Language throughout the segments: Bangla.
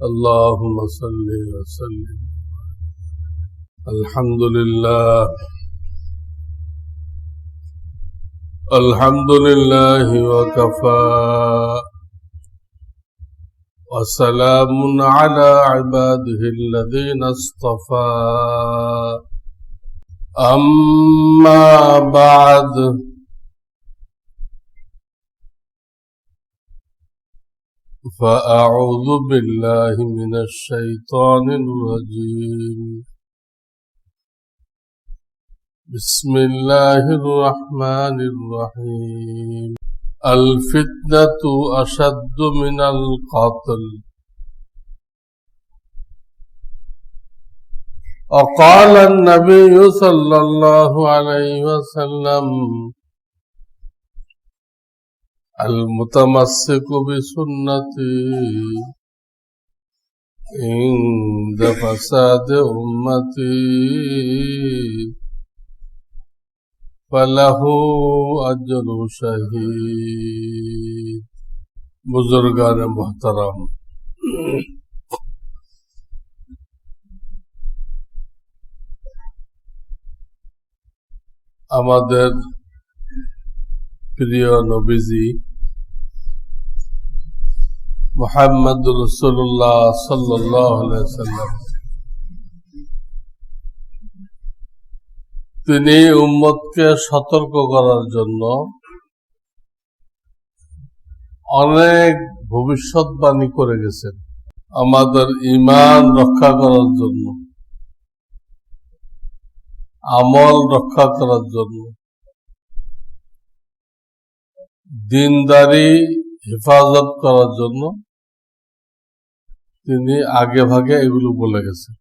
اللهم صل وسلم. الحمد لله وكفى وسلام على عباده الذين اصطفى. أما بعد، فأعوذ بالله من الشيطان الرجيم. بسم الله الرحمن الرحيم. الفتنة أشد من القتل. وقال النبي صلى الله عليه وسلم: المتمسك بسنتي عند فساد أمتي فله أجر شهيد. बुजुर्गान मोहतरम, আমাদের প্রিয় নবীজি মুহাম্মদ রাসূলুল্লাহ সাল্লাল্লাহু আলাইহি ওয়াসাল্লাম তিনি উম্মতকে সতর্ক করার জন্য অনেক ভবিষ্যৎবাণী করে গেছেন, আমাদের ঈমান রক্ষা করার জন্য, আমল রক্ষা করার জন্য, দিনদারি হেফাজত করার জন্য তিনি আগে ভাগে এগুলো বলে গেছেন।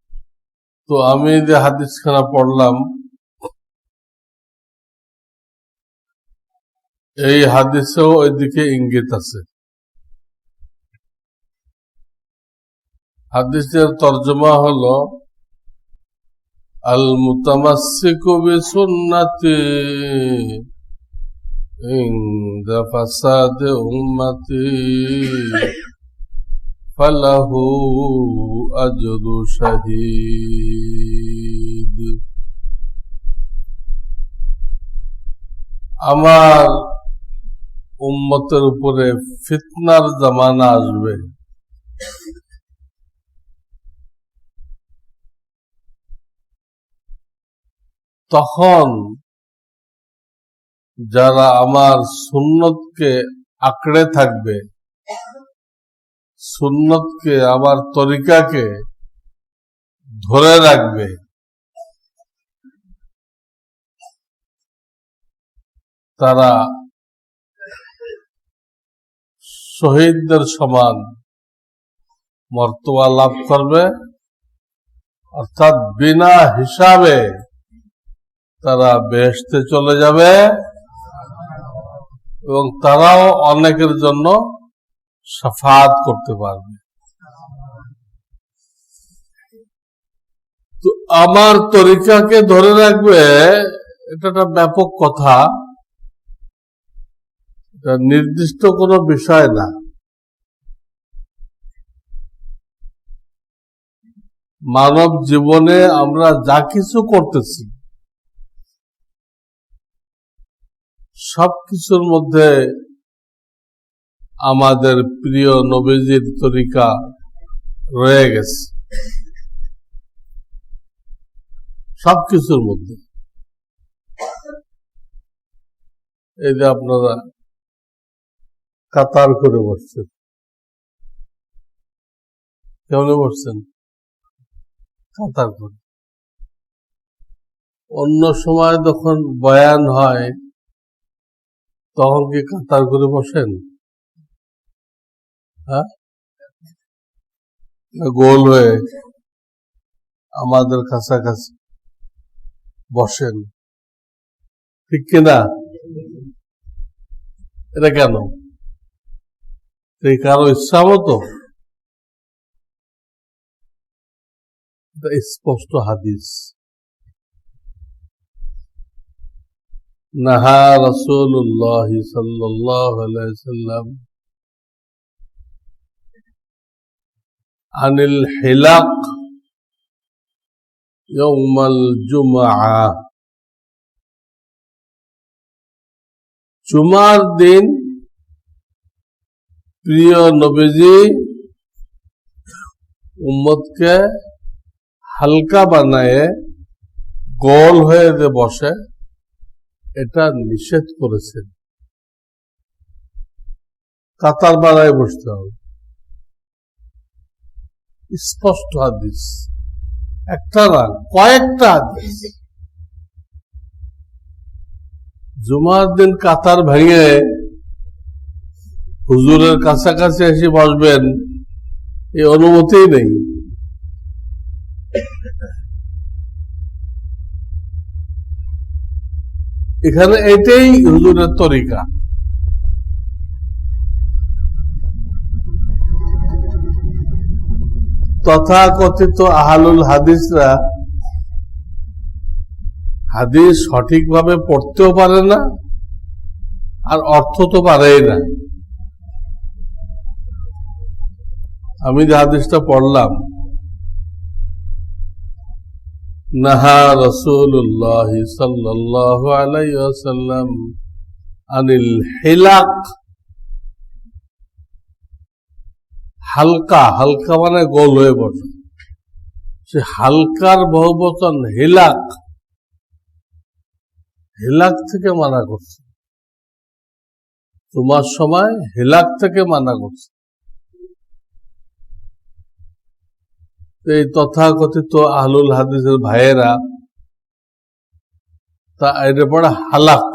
তো আমি যে হাদিসখানা পড়লাম, এই হাদিসেও ওইদিকে ইঙ্গিত আছে। হাদিসের তর্জমা হলো আল মুতামাসসিকু বিসুন্নতি ইনদা ফাসাদি উম্মতি ফালাহু আজরু শাহীদ। আমার উম্মতের উপরে ফিতনার জামানা আসবে, তখন যারা আমার সুন্নতকে আঁকড়ে থাকবে, সুন্নতকে, আমার তরিকাকে ধরে রাখবে, তারা শহীদদের সমান মর্তবা লাভ করবে, অর্থাৎ বিনা হিসাবে তারা বেহেশতে চলে যাবে এবং তারাও অনেকের জন্য শাফাআত করতে পারবে। তো আমার তরিকাকে ধরে রাখবে, এটা একটা ব্যাপক কথা, এটা নির্দিষ্ট কোনো বিষয় না। মানব জীবনে আমরা যা কিছু করতেছি সবকিছুর মধ্যে আমাদের প্রিয় নবীজির তরিকা রয়ে গেছে, সবকিছুর মধ্যে। এই যে আপনারা কাতার করে বসছেন, কেমন বসছেন? কাতার করে। অন্য সময় যখন বয়ান হয় তখন কি কাতার করে বসেন? হ্যাঁ, গোল হয়ে আমাদের কাছাকাছি বসেন, ঠিক কিনা? এটা কেন? এই কারো ইচ্ছা মতো? স্পষ্ট হাদিস। নাহা রাসূলুল্লাহ সাল্লাল্লাহু আলাইহি ওয়াসাল্লাম আনিল হিলাক ইয়াউমাল জুমআ, জুমার দিন প্রিয় নবীজি উম্মতকে হালকা বানায় গোল হয়ে যে বসে, এটা নিষেধ করেছেন। কাতার বানায় বসতে হবে, স্পষ্ট হাদিস, একটা না কয়েকটা হাদিস। জুমার দিন কাতার ভেঙে হুজুরের কাছাকাছি এসে বসবেন, এই অনুমতি নেই। এখানে এটাই হুজুরের তরিকা। তথাকথিত আহলুল হাদিসরা হাদিস সঠিকভাবে পড়তেও পারে না, আর অর্থ তো পারেই না। আমি যে হাদিসটা পড়লাম, নাহা রাসূলুল্লাহ সাল্লাল্লাহু আলাইহি ওয়াসাল্লাম আনিল হিলাক, হালকা, হালকা মানে গোল হয়ে বসে, সে হালকার বহুবচন হিলাক, হিলাক থেকে মানা করছে। তোমার সময় হিলাক থেকে মানা করছে। এই তথাকথিত আহলুল হাদিসের ভাইয়েরা তা এটা পড়ে হালাক।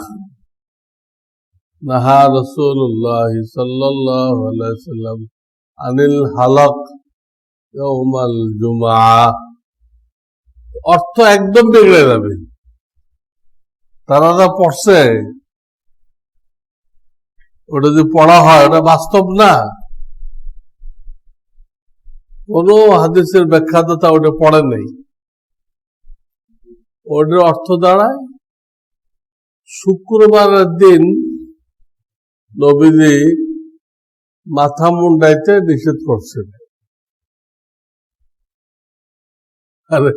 নাহা রাসূলুল্লাহ সাল্লাল্লাহু আলাইহি ওয়াসাল্লাম আনিল হালাক ইয়াউমাল জুমআ, অর্থ একদম বিগড়ে যাবে। তারা যা পড়ছে ওটা যে পড়া হয়, ওটা বাস্তব না। কোন হাদিসের ব্যাখ্যাদাতা ওটা পড়ে নেই। ওটার অর্থ দাঁড়ায় শুক্রবারের দিন নবীজি মাথা মুন্ডাইতে নিষেধ করছেন। আরে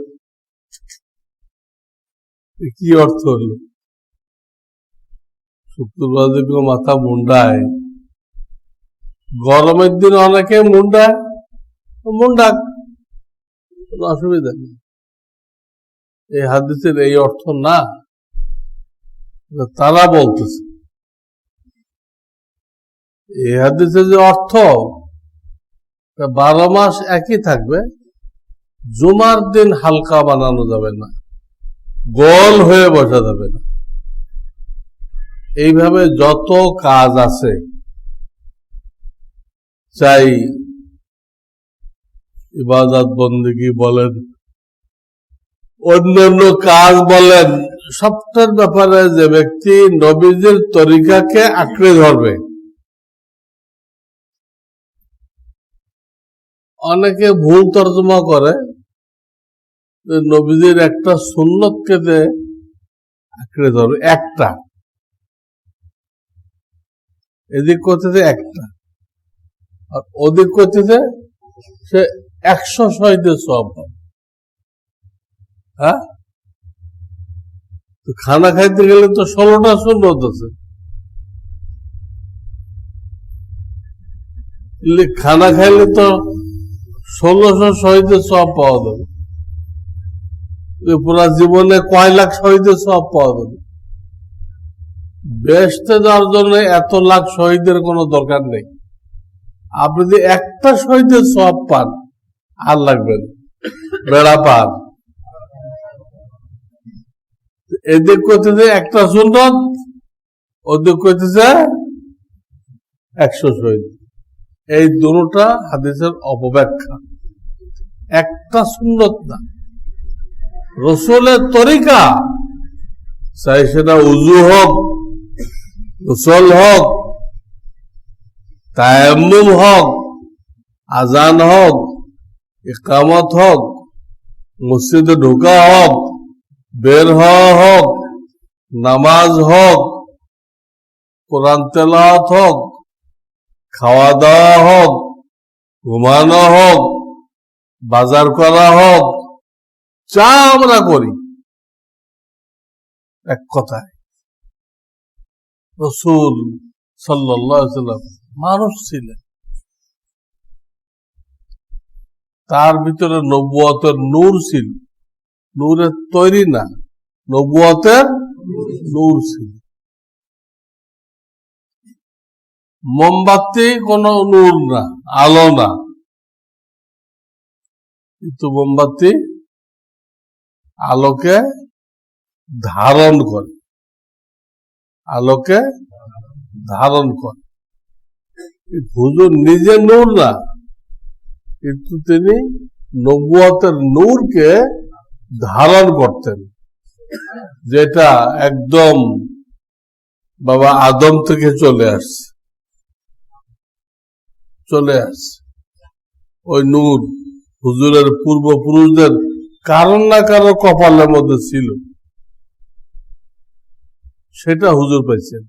কি অর্থ হলো? শুক্রবার দিন মাথা মুন্ডায়, গরমের দিন অনেকে মুন্ডায়, মুন্ডাক, কোনো অসুবিধা নেই। এই হাদিসের এই অর্থ না, তারা বলতেছে। এই হাদিসের যে অর্থ 12 মাস একই থাকবে, জুমার দিন হালকা বানানো যাবে না, গোল হয়ে বসা যাবে না। এইভাবে যত কাজ আছে, চাই ইবাদত বন্দেগী বলেন, অন্যান্য কাজ বলেন, সবটার ব্যাপারে যে ব্যক্তি নবীজির তরিকাকে আঁকড়ে ধরবে। অনেকে ভুল তর্জমা করে, নবীজির একটা সুন্নতকে যে আঁকড়ে ধরবে, একটা এদিক করতেছে একটা, আর ওদিক করতেছে সে 100 শহীদের সওয়াব পাবে। হ্যাঁ, খানা খাইতে গেলে তো 16টা সুন্নত আছে, খানা খাইলে তো 1600 শহীদের সওয়াব পাওয়া যাবে। পুরা জীবনে কয় লাখ শহীদের সওয়াব পাওয়া যাবে? বেহেশতে যাওয়ার জন্য এত লাখ শহীদের কোনো দরকার নেই। আপনি যদি একটা শহীদের সওয়াব পান, আর লাগবেন বেড়া পার। এদিক করতেছে একটা সুন্নত, ওদিক করতেছে 100 শহীদ। এই দুটোটা হাদিসের অপব্যাখ্যা। একটা সুন্নত না, রসুলের তরিকা, চাই সেটা উযু হোক, গোসল হোক, তায়াম্মুম হোক, আজান হোক, ইকামত হোক, মসজিদে ঢোকা হোক, বের হওয়া হোক, নামাজ হোক, কোরআন তেলাওয়াত হোক, খাওয়া দাওয়া হোক, ঘুমানো হোক, বাজার করা হোক, যা আমরা করি, এক কথায় রাসূল সাল্লাল্লাহু আলাইহি ওয়াসাল্লাম মানুষ ছিলেন, তার ভিতরে নবুয়তের নূর ছিল, নূরের তৈরি না, নবুয়তের নূর ছিল। মোমবাতি কোন নূর না, আলো না, কিন্তু মোমবাতি আলোকে ধারণ করে, আলোকে ধারণ করে। হুজুর নিজে নূর না, কিন্তু তিনি নবুয়তের নূরকে ধারণ করতেন, যেটা একদম বাবা আদম থেকে চলে আসছে। ওই নূর হুজুরের পূর্বপুরুষদের কারণ না কারো কপালের মধ্যে ছিল, সেটা হুজুর পাইছেন।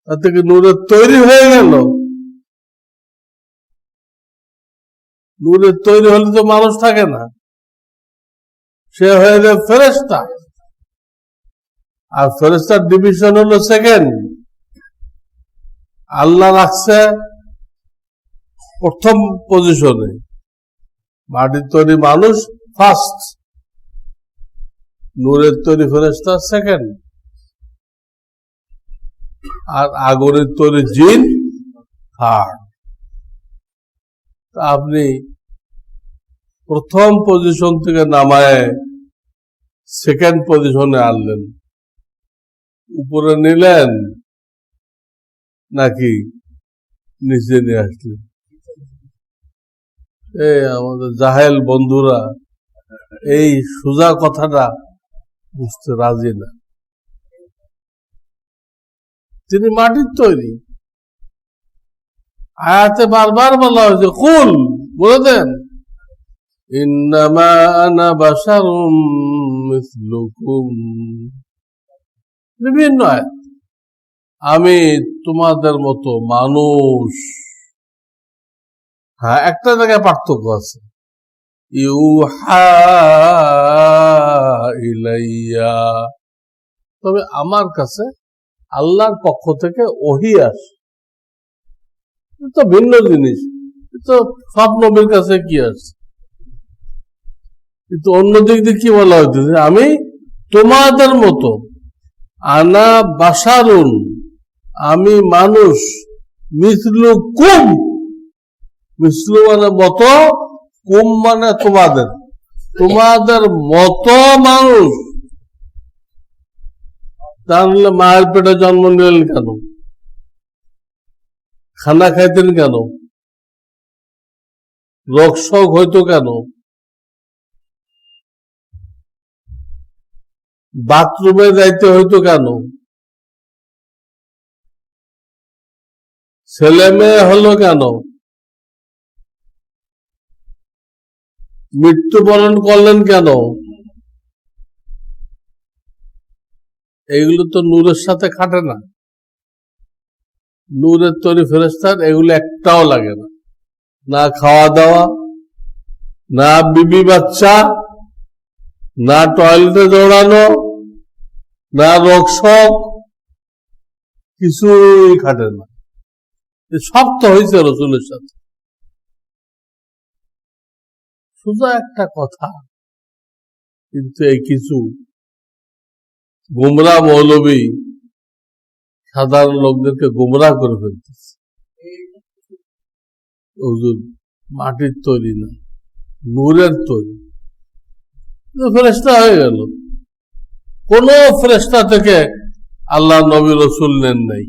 তার থেকে নূরের তৈরি হয়ে গেল। নূরের তৈরি হলে তো মানুষ থাকে না, সে হয়ে যায় ফেরেশতা। আর ফেরেশতার ডিভিশন হলো সেকেন্ড। আল্লাহ রাখছে প্রথম পজিশনে, মাটির তৈরি মানুষ ফার্স্ট, নূরের তৈরি ফেরেশতা সেকেন্ড, আর আগুনের তৈরি জিন থার্ড। আপনি প্রথম পজিশন থেকে নামায় সেকেন্ড পজিশনে আনলেন, উপরে নিলেন নাকি নিচে নিয়ে আসলেন? আমাদের জাহেল বন্ধুরা এই সোজা কথাটা বুঝতে রাজি না। তিনি মাটির তৈরি। আয়াতে বারবার বলা হয়েছে, কুল, বলে দেন, ইন্নামা আনা বাশারুম মিসলুকুম। বিভিন্ন আয়াত, আমি তোমাদের মতো মানুষ। হ্যাঁ, একটা জায়গায় পার্থক্য আছে, ইউহা ইলাইয়া, তবে আমার কাছে আল্লাহর পক্ষ থেকে ওহী আসে। তো ভিন্ন জিনিস, তো সব নবীর কাছে কি আছে, কিন্তু অন্য দিক দিয়ে কি বলা হইতেছে, আমি তোমাদের মতো, আনা বাশারুন, আমি মানুষ, মিসলু কুম, মিসলু মানে মতো, কুম মানে তোমাদের, তোমাদের মতো মানুষ। তাহলে মায়ের পেটে জন্ম নিলেন কেন? খানা খাইতেন কেন? রোগ শোক হইতো কেন? বাথরুমে যাইতে হইতো কেন? ছেলে মেয়ে হলো কেন? মৃত্যুবরণ করলেন কেন? এইগুলো তো নূরের সাথে খাটে না। নূরের তৈরি ফেরেশতার এগুলো একটাও লাগে না, না খাওয়া দাওয়া, না বিবি বাচ্চা, না টয়লেটে দৌড়ানো, না রোগ শোক, কিছুই খাটে না। সব তো হয়েছে রসুলের সাথে। শুধু একটা কথা, কিন্তু এই কিছু গুমরা মৌলবী সাধারণ লোকদেরকে গুমরা করে ফেলতেছে। হুজুর মাটির তৈরি না, নূরের তৈরি, ফেরেশতা হয়ে গেল। কোন ফেরেশতা থেকে আল্লাহ নবী রসুল নেন নাই,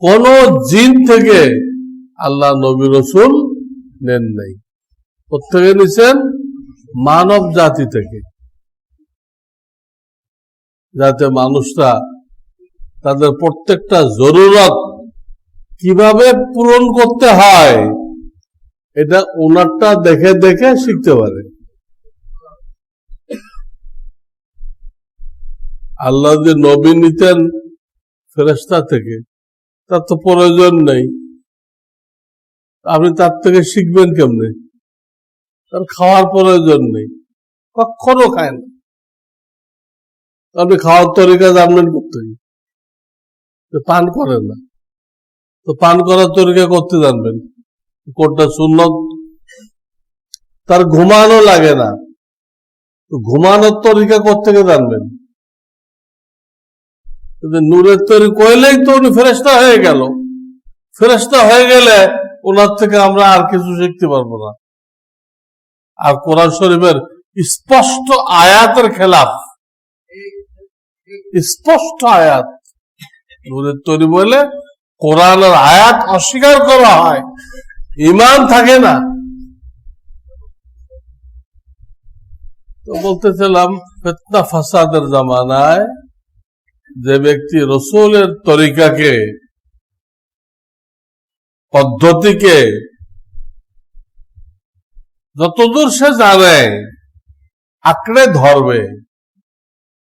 কোন জিন থেকে আল্লাহ নবী রসুল নেন নাই, প্রত্যেকে নিছেন মানব জাতি থেকে, যাতে মানুষরা তাদের প্রত্যেকটা জরুরত কিভাবে পূরণ করতে হয় এটা ওনারটা দেখে দেখে শিখতে পারে। আল্লাহ যে নবী নিতেন ফেরেশতা থেকে, তার তো প্রয়োজন নেই। আপনি তার থেকে শিখবেন কেমনে? তার খাওয়ার প্রয়োজন নেই, কখনো খায় না। আপনি খাওয়ার তরিকা জানবেন করতে, পান করেন না তো পান করার তরিকা করতে জানবেন, কোনটা সুন্নত। তার ঘুমানো লাগে না, ঘুমানোর তরিকা করতে জানবেন। নূরের তৈরি কইলেই তো উনি ফেরেশতা হয়ে গেল। ফেরেশতা হয়ে গেলে ওনার থেকে আমরা আর কিছু শিখতে পারবো না। আর কোরআন শরীফের স্পষ্ট আয়াতের খেলাফ, স্পষ্ট আয়াত। নূরের তৈরি বলে কোরআনের আয়াত অস্বীকার করা হয়, ঈমান থাকে না। তো বলতেছিলাম, ফিতনা ফাসাদের জামানায় যে ব্যক্তি রসুলের তরিকাকে, পদ্ধতিকে যতদূর সে জানে আঁকড়ে ধরবে,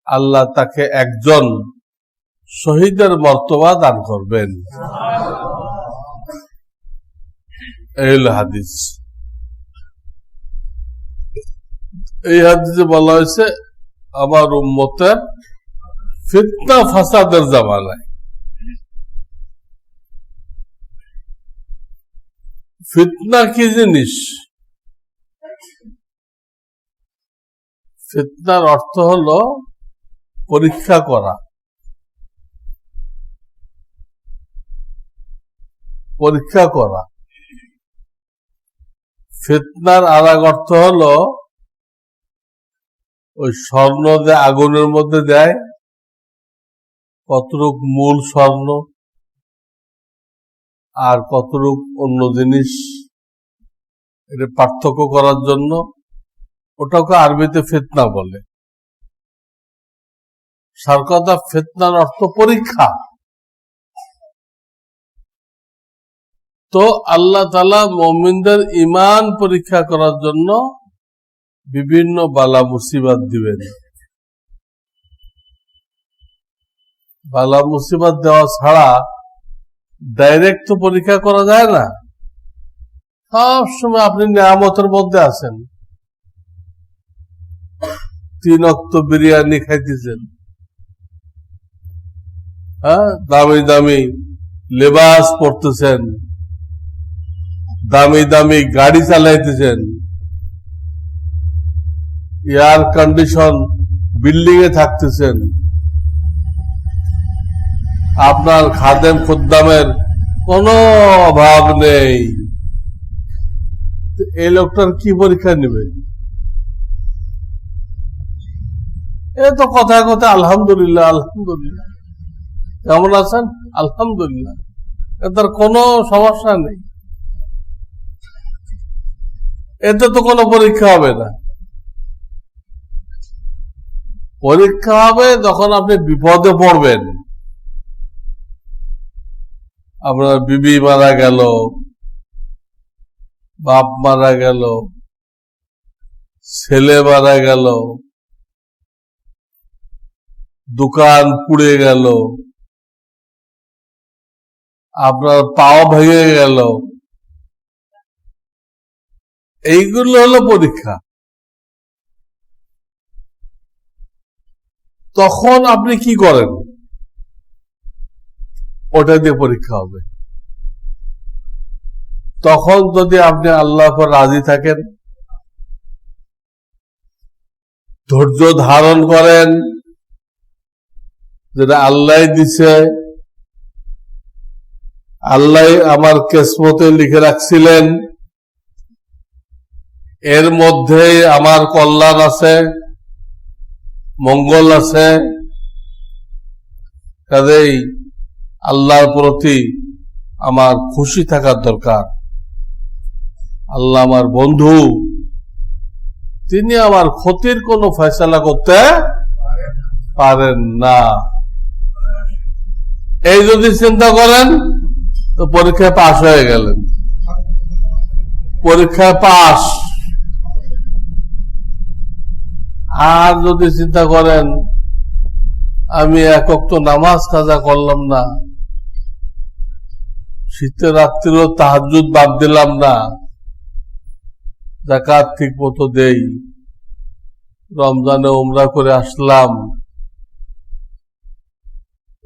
আল্লাহ তাকে একজন শহীদের মর্তবা দান করবেন। এই হলো হাদিস। এই হাদিসে বলা হয়েছে আমার উম্মতের ফিতনা ফাসাদের জামানায়। ফিতনা কি জিনিস? ফিতনার অর্থ হলো পরীক্ষা করা, পরীক্ষা করা। ফিতনার আর এক অর্থ হলো ওই স্বর্ণ যে আগুনের মধ্যে দেয়, কতটুক মূল স্বর্ণ আর কতটুক অন্য জিনিস, এটা পার্থক্য করার জন্য ওটাকে আরবিতে ফিতনা বলে। সার কথা, ফিতনার অর্থ পরীক্ষা। তো আল্লাহ তাআলা মুমিনদের ঈমান পরীক্ষা করার জন্য বিভিন্ন বালা মুসিবত দিবেন। বালা মুসিবত দেওয়া ছাড়া ডাইরেক্ট তো পরীক্ষা করা যায় না। সব সময় আপনি নিয়ামতের মধ্যে আছেন, 3 ওয়াক্ত বিরিয়ানি খাইতেছেন, হ্যাঁ, দামি দামি লেবাস পরতেছেন, দামি দামি গাড়ি চালাইতেছেন, এয়ার কন্ডিশন বিল্ডিং এ থাকতেছেন, আপনার খাদেম খুদ্দামের কোনো অভাব নেই। এই লোকটার কি পরীক্ষা নেবে? এ তো কথায় কথায় আলহামদুলিল্লাহ আলহামদুলিল্লাহ, কেমন আছেন? আলহামদুলিল্লাহ, এটার কোনো সমস্যা নেই। এতে তো কোনো পরীক্ষা হবে না। পরীক্ষা হবে যখন আপনি বিপদে পড়বেন। আপনার বিবি মারা গেল, বাপ মারা গেল, ছেলে মারা গেল, দোকান পুড়ে গেল, আপনার পাও ভেঙে গেল, এইগুলো হলো পরীক্ষা। তখন আপনি কি করেন? ওটা দিয়ে পরীক্ষা হবে। তখন যদি আপনি আল্লাহর পর রাজি থাকেন, ধৈর্য ধারণ করেন, যেটা আল্লাহ দিছে, আল্লাহ আমার কিসমতে লিখে রাখছিলেন, এর মধ্যে আমার কল্যাণ আছে, মঙ্গল আছে, কাজেই আল্লাহর প্রতি আমার খুশি থাকার দরকার। আল্লাহ আমার বন্ধু, তিনি আমার ক্ষতির কোনো ফয়সালা করতে পারেন না। এই যদি চিন্তা করেন তো পরীক্ষায় পাশ হয়ে গেলেন, পরীক্ষায় পাশ। আর যদি চিন্তা করেন আমি এক ওয়াক্ত নামাজ কাজা করলাম না, শীতের রাত্রিও তাহাজ্জুদ বাদ দিলাম না, যাকাত ঠিক মতো দেই, রমজানে উমরা করে আসলাম,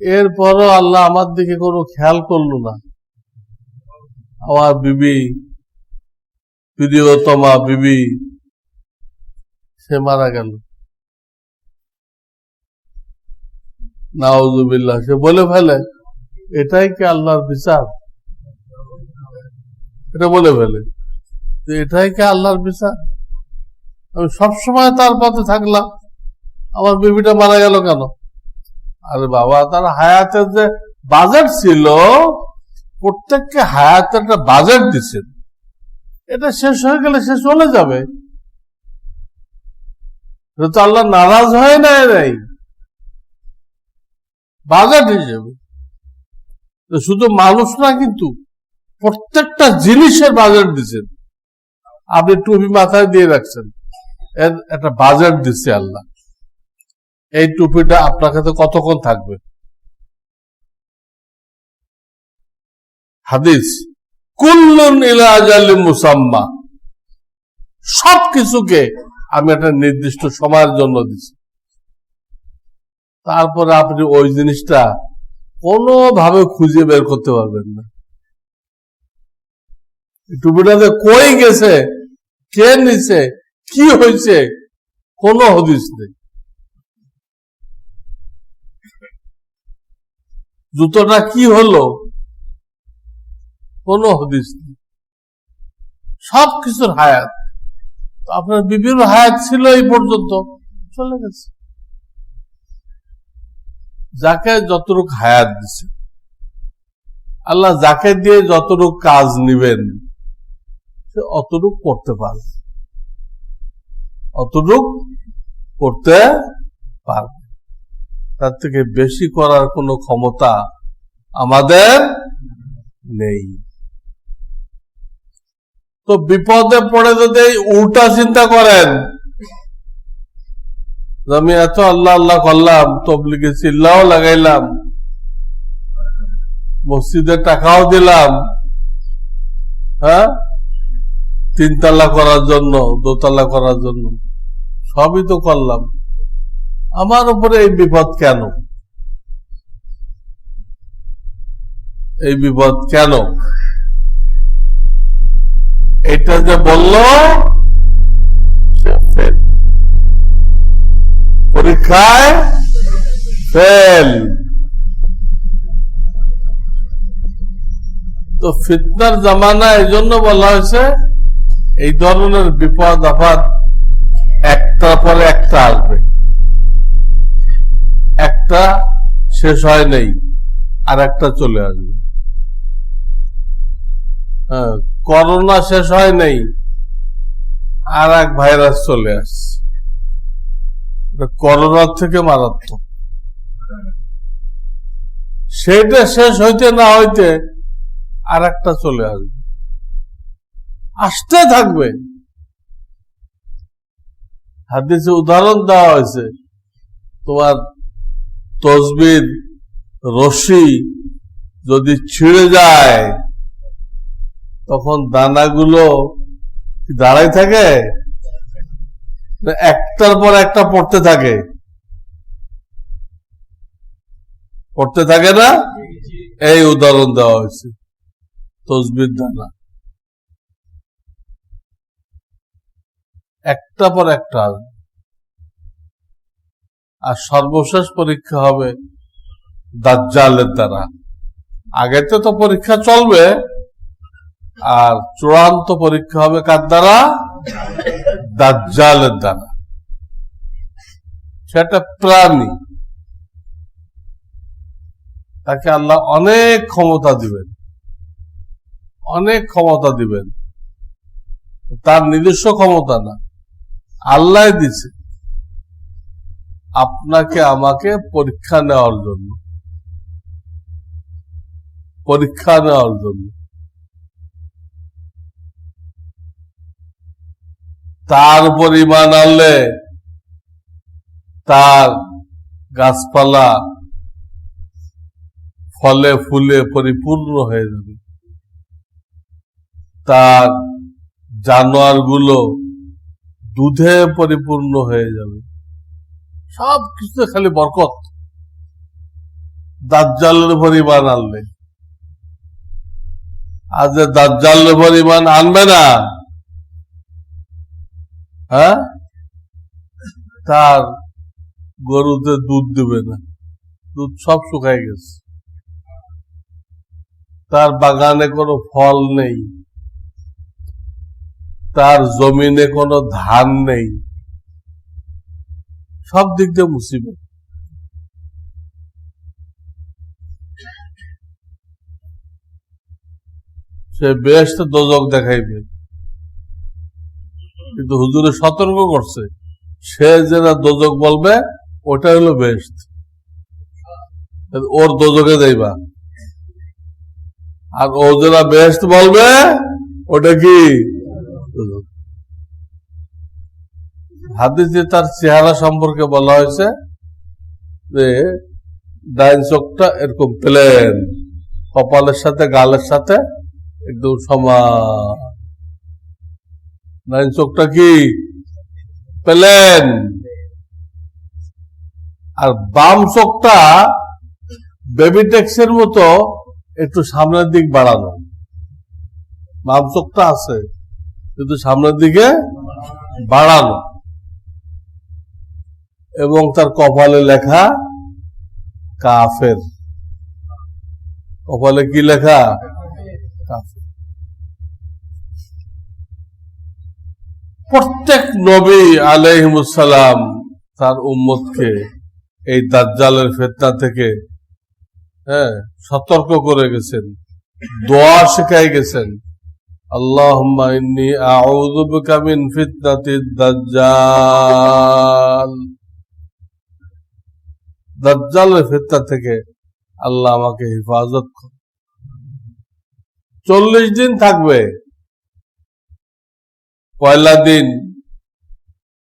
এরপরও আল্লাহ আমার দিকে কোনো খেয়াল করলো না। আমার বিবি, প্রিয়তমা বিবি, সে মারা গেল, নাউজুবিল্লাহ। সে বলে ফেলে, এটাই কি আল্লাহর বিচার? এটা বলে ফেলে, এটাই কি আল্লাহর বিচার? আমি সবসময় তার পথে থাকলাম, আমার বিবিটা মারা গেল কেন? আরে বাবা, তার হায়াতের যে বাজেট ছিল, প্রত্যেককে হায়াতের একটা বাজেট দিচ্ছেন, এটা শেষ হয়ে গেলে সে চলে যাবে। এটা তো আল্লাহ নারাজ হয় নাই, বাজেট হিসেবে। শুধু মানুষ না, কিন্তু প্রত্যেকটা জিনিসের বাজেট দিচ্ছেন। আপনি টুপি মাথায় দিয়ে রাখছেন, এর একটা বাজেট দিচ্ছে আল্লাহ। এই টুপিটা আপনার কাছে কতক্ষণ থাকবে? হাদিস, কুল্লুন ইলা আজালিন মুসাম্মা, সবকিছুকে আমি একটা নির্দিষ্ট সময়ের জন্য দিচ্ছি। তারপরে আপনি ওই জিনিসটা কোনোভাবে খুঁজে বের করতে পারবেন না। টুপিটাতে কই গেছে, কে নিছে, কি হয়েছে, কোনো হদিস নেই। জুতোটা কি হলো, কোনো হদিস নেই। সবকিছুর হায়াত, আপনার বিভিন্ন হায়াত ছিল, এই পর্যন্ত চলে গেছে। যাকে যতটুকু হায়াত দিছে আল্লাহ, যাকে দিয়ে যতটুকু কাজ নিবেন সে অতটুক করতে পারবে, অতটুক করতে পারবে। তার থেকে বেশি করার কোনো ক্ষমতা আমাদের নেই। তো বিপদে পড়ে যদি উল্টা চিন্তা করেন, আমি এত আল্লাহ আল্লাহ করলাম, তবলিগে চিল্লাও লাগাইলাম, মসজিদে টাকাও দিলাম, হ্যাঁ, 3 তলা করার জন্য, 2 তলা করার জন্য, সবই তো করলাম, আমার উপরে এই বিপদ কেন? এই বিপদ কেন? এটা যে বলল, পরীক্ষায় ফেল। তো ফিতনার জামানা এই জন্য বলা হয়েছে, এই ধরনের বিপদ আপদ একটার পরে একটা আসবে, একটা শেষ হয় নেই, আর একটা চলে আসবে। হ্যাঁ, করোনা শেষ হয় নেই, আর এক ভাইরাস চলে আসছে, করোনার থেকে মারাত্মক। সেটা শেষ হইতে না হইতে আর একটা চলে আসবে, আসতে থাকবে। হাদিসে উদাহরণ দেওয়া হয়েছে, তোমার তসবির রশি যদি ছিঁড়ে যায়, তখন দানাগুলো দাঁড়াই থাকে, একটার পর একটা পড়তে থাকে, পড়তে থাকে না? এই উদাহরণ দেওয়া হয়েছে তসবির দানা, একটা পর একটা। আর সর্বশেষ পরীক্ষা হবে দাজ্জালের দ্বারা। আগেতে তো পরীক্ষা চলবে, আর চূড়ান্ত পরীক্ষা হবে কার দ্বারা? দাজ্জালের দ্বারা। সেটা প্রাণী, তাকে আল্লাহ অনেক ক্ষমতা দিবেন, অনেক ক্ষমতা দিবেন। তার নিজস্ব ক্ষমতা না, আল্লাহ দিছে আপনাকে আমাকে পরীক্ষা নেওয়ার জন্য, পরীক্ষা নেওয়ার জন্য। তার উপর ঈমান আনলে তার গাছপালা ফলে ফুলে পরিপূর্ণ হয়ে যাবে। তার জানোয়ারগুলো দুধে পরিপূর্ণ হয়ে যাবে, সব কিছুতে খালি বরকত। দাজ্জালের পরিমাণ আনলে, আজ দাজ্জালের পরিমাণ আনবে না, হ্যাঁ, তার গরুতে দুধ দেবে না, দুধ সব শুকায় গেছে। তার বাগানে কোনো ফল নেই, তার জমিনে কোনো ধান নেই, সব দিক দিয়ে মুসিবত। সে বেহেশতে দোজখ দেখাইবে, কিন্তু হুজুরে সতর্ক করছে, সে যেটা দোজখ বলবে ওটা হলো বেহেশত, ওর দোজখে যাইবা। আর ও যেটা বেহেশত বলবে ওটা কি? হাদিসে তার চেহারা সম্পর্কে বলা হয়েছে যে ডাইন চোখটা এরকম প্লেন, কপালের সাথে গালের সাথে একদম সমান। ডাইন চোখটা কি? প্লেন। আর বাম চোখটা বেবি টেক্সের মতো একটু সামনের দিক বাড়ানো। বাম চোখটা আছে কিন্তু সামনের দিকে বাড়ানো, এবং তার কপালে লেখা কাফের। কপালে কি লেখা? কাফের। প্রত্যেক নবী আলাইহিস সালাম তার উম্মতকে এই দাজ্জালের ফিতনা থেকে সতর্ক করে গেছেন, দোয়া শিখাই গেছেন, আল্লাহুম্মা ইন্নী আউযু বিকা মিন ফিতনাতিদ দাজ্জাল। দাজ্জালের ফিতনা থেকে আল্লাহ আমাকে হেফাজত করুন। 40 দিন থাকবে, পয়লা দিন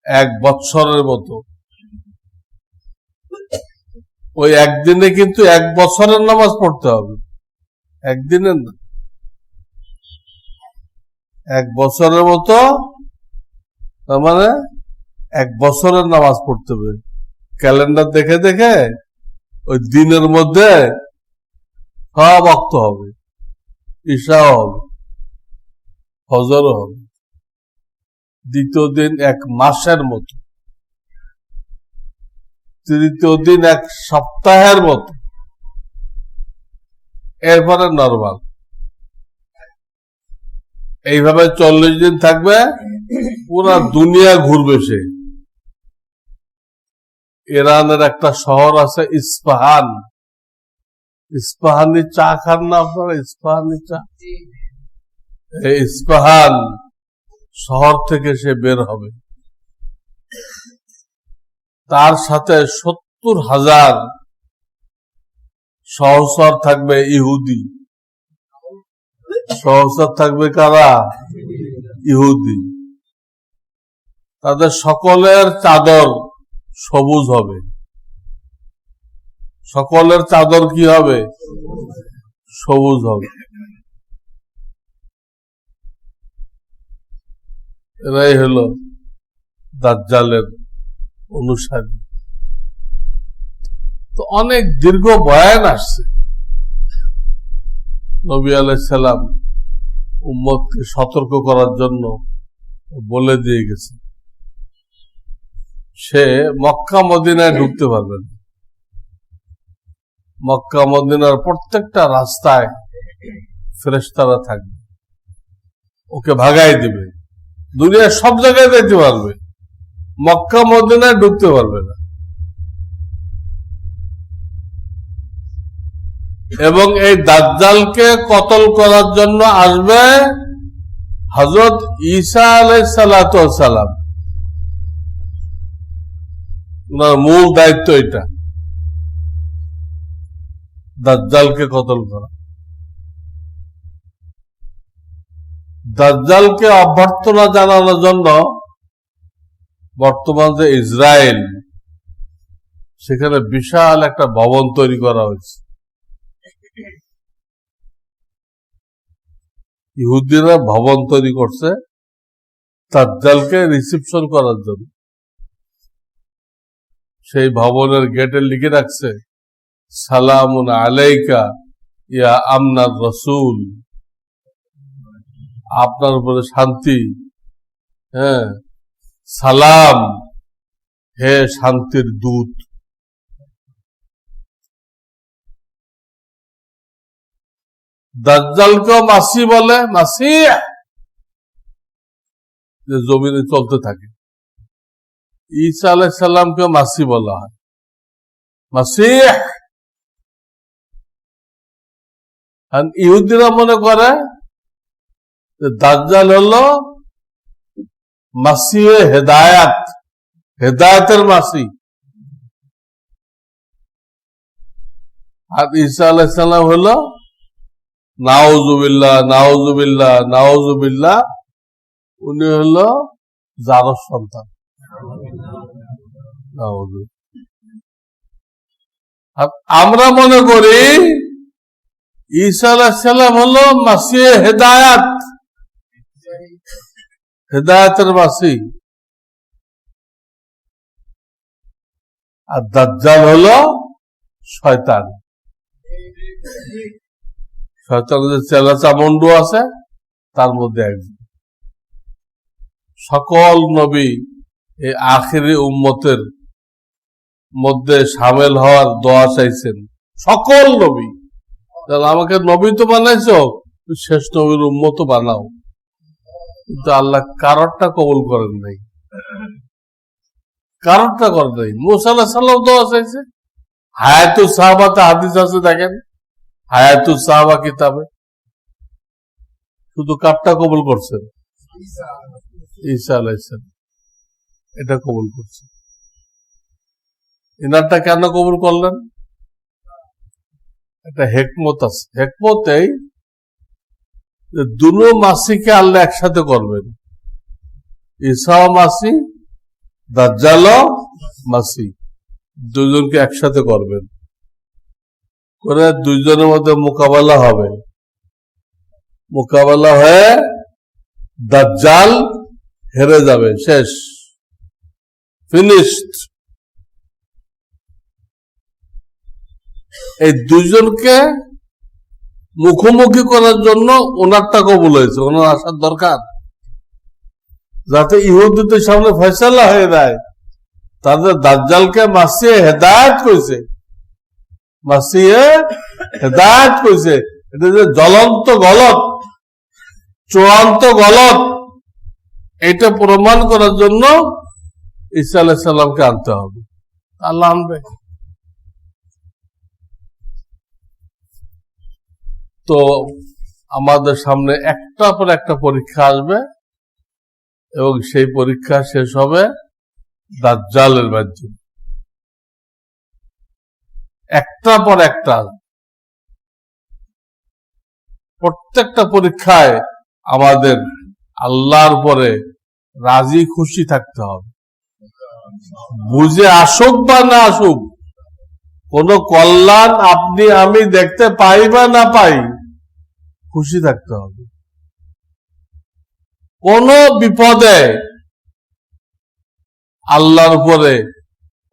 1 বৎসরের মতো। ওই একদিনে কিন্তু 1 বছরের নামাজ পড়তে হবে, একদিনের না, 1 বছরের মতো, তার মানে 1 বছরের নামাজ পড়তে হবে। ক্যালেন্ডার দেখে দেখে ওই দিনের মধ্যে সব ওয়াক্ত হবে, ইশাও হবে, ফজরও হবে। দ্বিতীয় দিন 1 মাসের মতো, তৃতীয় দিন 1 সপ্তাহের মতো, এরপরে নরমাল। এইভাবে 40 দিন থাকবে, পুরা দুনিয়া ঘুরবে সে। ইরানের একটা শহর আছে ইস্পাহান, ইস্পাহানি চা খান না আপনারা? ইস্পাহানি চা, এই ইস্পাহান শহর থেকে সে বের হবে, তার সাথে 70,000 সহচর থাকবে ইহুদি। সহচর থাকবে কারা? ইহুদি। তাদের সকলের চাদর সবুজ হবে। সকলের চাদর কি হবে? সবুজ হবে। এরাই হলো দাজ্জালের অনুসারী। তো অনেক দীর্ঘ বয়ান আসছে, নবী আলাইহিস সালাম উম্মতকে সতর্ক করার জন্য বলে দিয়ে গেছে, সে মক্কা মদিনায় ঢুকতে পারবে না। মক্কা মদিনার প্রত্যেকটা রাস্তায় ফেরেশতারা থাকবে, ওকে ভাগাই দিবে। দুনিয়ার সব জায়গায় যেতে পারবে, মক্কা মদিনায় ঢুকতে পারবে না। এবং এই দাজ্জালকে কতল করার জন্য আসবে হযরত ঈসা আলাইহিস সালাতু ওয়াস সালাম। ওনার মূল দায়িত্ব এটা, দাজ্জালকে কতল করা। দাজ্জালকে অভ্যর্থনা জানানোর জন্য বর্তমান যে ইসরায়েল, সেখানে বিশাল একটা ভবন তৈরি করা হয়েছে। ইহুদিরা ভবন তৈরি করছে দাজ্জালকে রিসিপশন করার জন্য। সেই ভবনের গেটে লিখে রাখছে সালামুন আলাইকা ইয়া আমনার রসুল, আপনার উপরে শান্তি, হ্যাঁ, সালাম হে শান্তির দূত। দাজ্জালকেও মাসি বলে, মাসি যে জমিনে চলতে থাকে। ঈসা আলাইহিস সালামকেও মাসি বলা হয়, মাসিহ। আর ইহুদিরা মনে করে যে দাজ্জাল হলো মাসিহে হেদায়াত, হেদায়াতের মাসি। আর ঈসা আলাইহিস সালাম হলো নাউজুবিল্লাহ, নাউজুবিল্লাহ, নাউজুবিল্লাহ, উনি হলো জারজ সন্তান। আর আমরা মনে করি ঈসা আলাইহিস সালাম হলো মাসিহে হেদায়াত, হেদায়াতের মাসি। আর দাজ্জাল হলো শয়তান। শয়তানের যে চেলা চামুন্ডু আছে তার মধ্যে একজন। সকল নবী এই আখিরি উম্মতের মধ্যে সামিল হওয়ার দোয়া চাইছেন, সকল নবী। আমাকে নবী তো বানাইছো, শেষ নবীর উম্মত বানাও। কিন্তু আল্লাহ কারোরটা কবুল করেন নাই, কারোরটা করেন নাই। মুসা আলাইহিস সালাম দোয়া চাইছে। হায়াতুস সাহাবাতে হাদিস আছে, দেখেন হায়াতুস সাহাবা কিতাবে। শুধু কারটা কবুল করছেন? ঈসা আলাইহিস সালাম, এটা কবুল করছে। ইনারটা কেন কবুল করলেন? একটা হেকমত আছে। হেকমত এই যে দুনো মাসিকে আল্লাহ একসাথে করবেন। ঈসাও মাসি, দাজ্জালও মাসি, দুজনকে একসাথে করবেন, করে দুইজনের মধ্যে মোকাবেলা হবে। মোকাবেলা হয়ে দাজ্জাল হেরে যাবে, শেষ, ফিনিশড। এই দুইজনকে মুখোমুখি করার জন্য ওনারটা কবুল হয়েছে, ওনার আসার দরকার, যাতে ইহুদিদের সামনে ফয়সালা হয়ে যায়। তাদের দাজ্জালকে মাসিয়ে হেদায়েত কইছে, মাসিয়ে হেদায়েত কইছে। এটা যে জ্বলন্ত গলত, চূড়ান্ত গলত, এটা প্রমাণ করার জন্য ঈসা আলাইহিস সালামকে আনতে হবে। আল্লাহ আনবে। তো আমাদের সামনে একটা পর একটা পরীক্ষা আসবে এবং সেই পরীক্ষা শেষ হবে দাজ্জালের মাধ্যমে। একটা পর একটা, প্রত্যেকটা পরীক্ষায় আমাদের আল্লাহর উপরে রাজি খুশি থাকতে হবে। বুঝে আসুক বা না আসুক, কোন কল্যাণ আপনি আমি দেখতে পাই বা না পাই, খুশি থাকতে হবে। কোন বিপদে আল্লাহর উপরে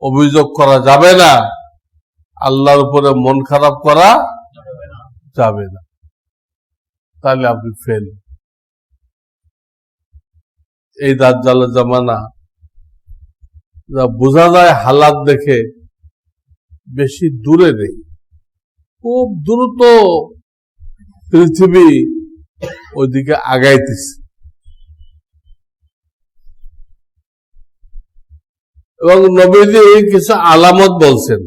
অভিযোগ করা যাবে না, আল্লাহর উপরে মন খারাপ করা যাবে না, তাহলে আপনি ফেল। এই দাজ্জালের জামানা যা বোঝা যায় হালাত দেখে বেশি দূরে নেই, খুব দ্রুত পৃথিবী ওইদিকে আগাইতেছে। এবং নবীজি কিছু আলামত বলছেন,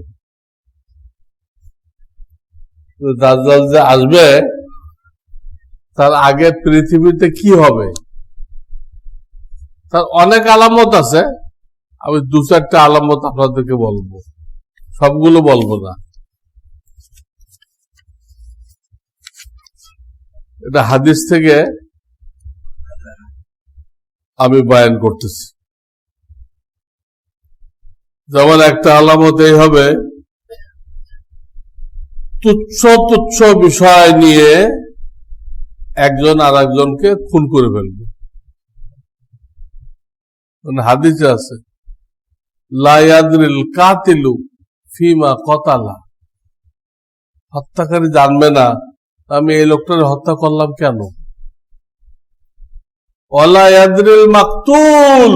দাজ্জাল যে আসবে তার আগে পৃথিবীতে কি হবে, তার অনেক আলামত আছে। আমি দু চারটা আলামত আপনাদেরকে বলবো, সবগুলো বলবো না। এটা হাদিস থেকে আমি বয়ান করতেছি। যেমন একটা আলামত এই হবে, তুচ্ছ তুচ্ছ বিষয় নিয়ে একজন আর একজনকে খুন করে ফেলবে। মানে হাদিসে আছে লা ইয়াদরিল কাতিলু ফিমা কতালা, হত্যাকারী জানবে না আমি এই লোকটার হত্যা করলাম কেন। ওয়ালা ইয়াদরিল মাকতুল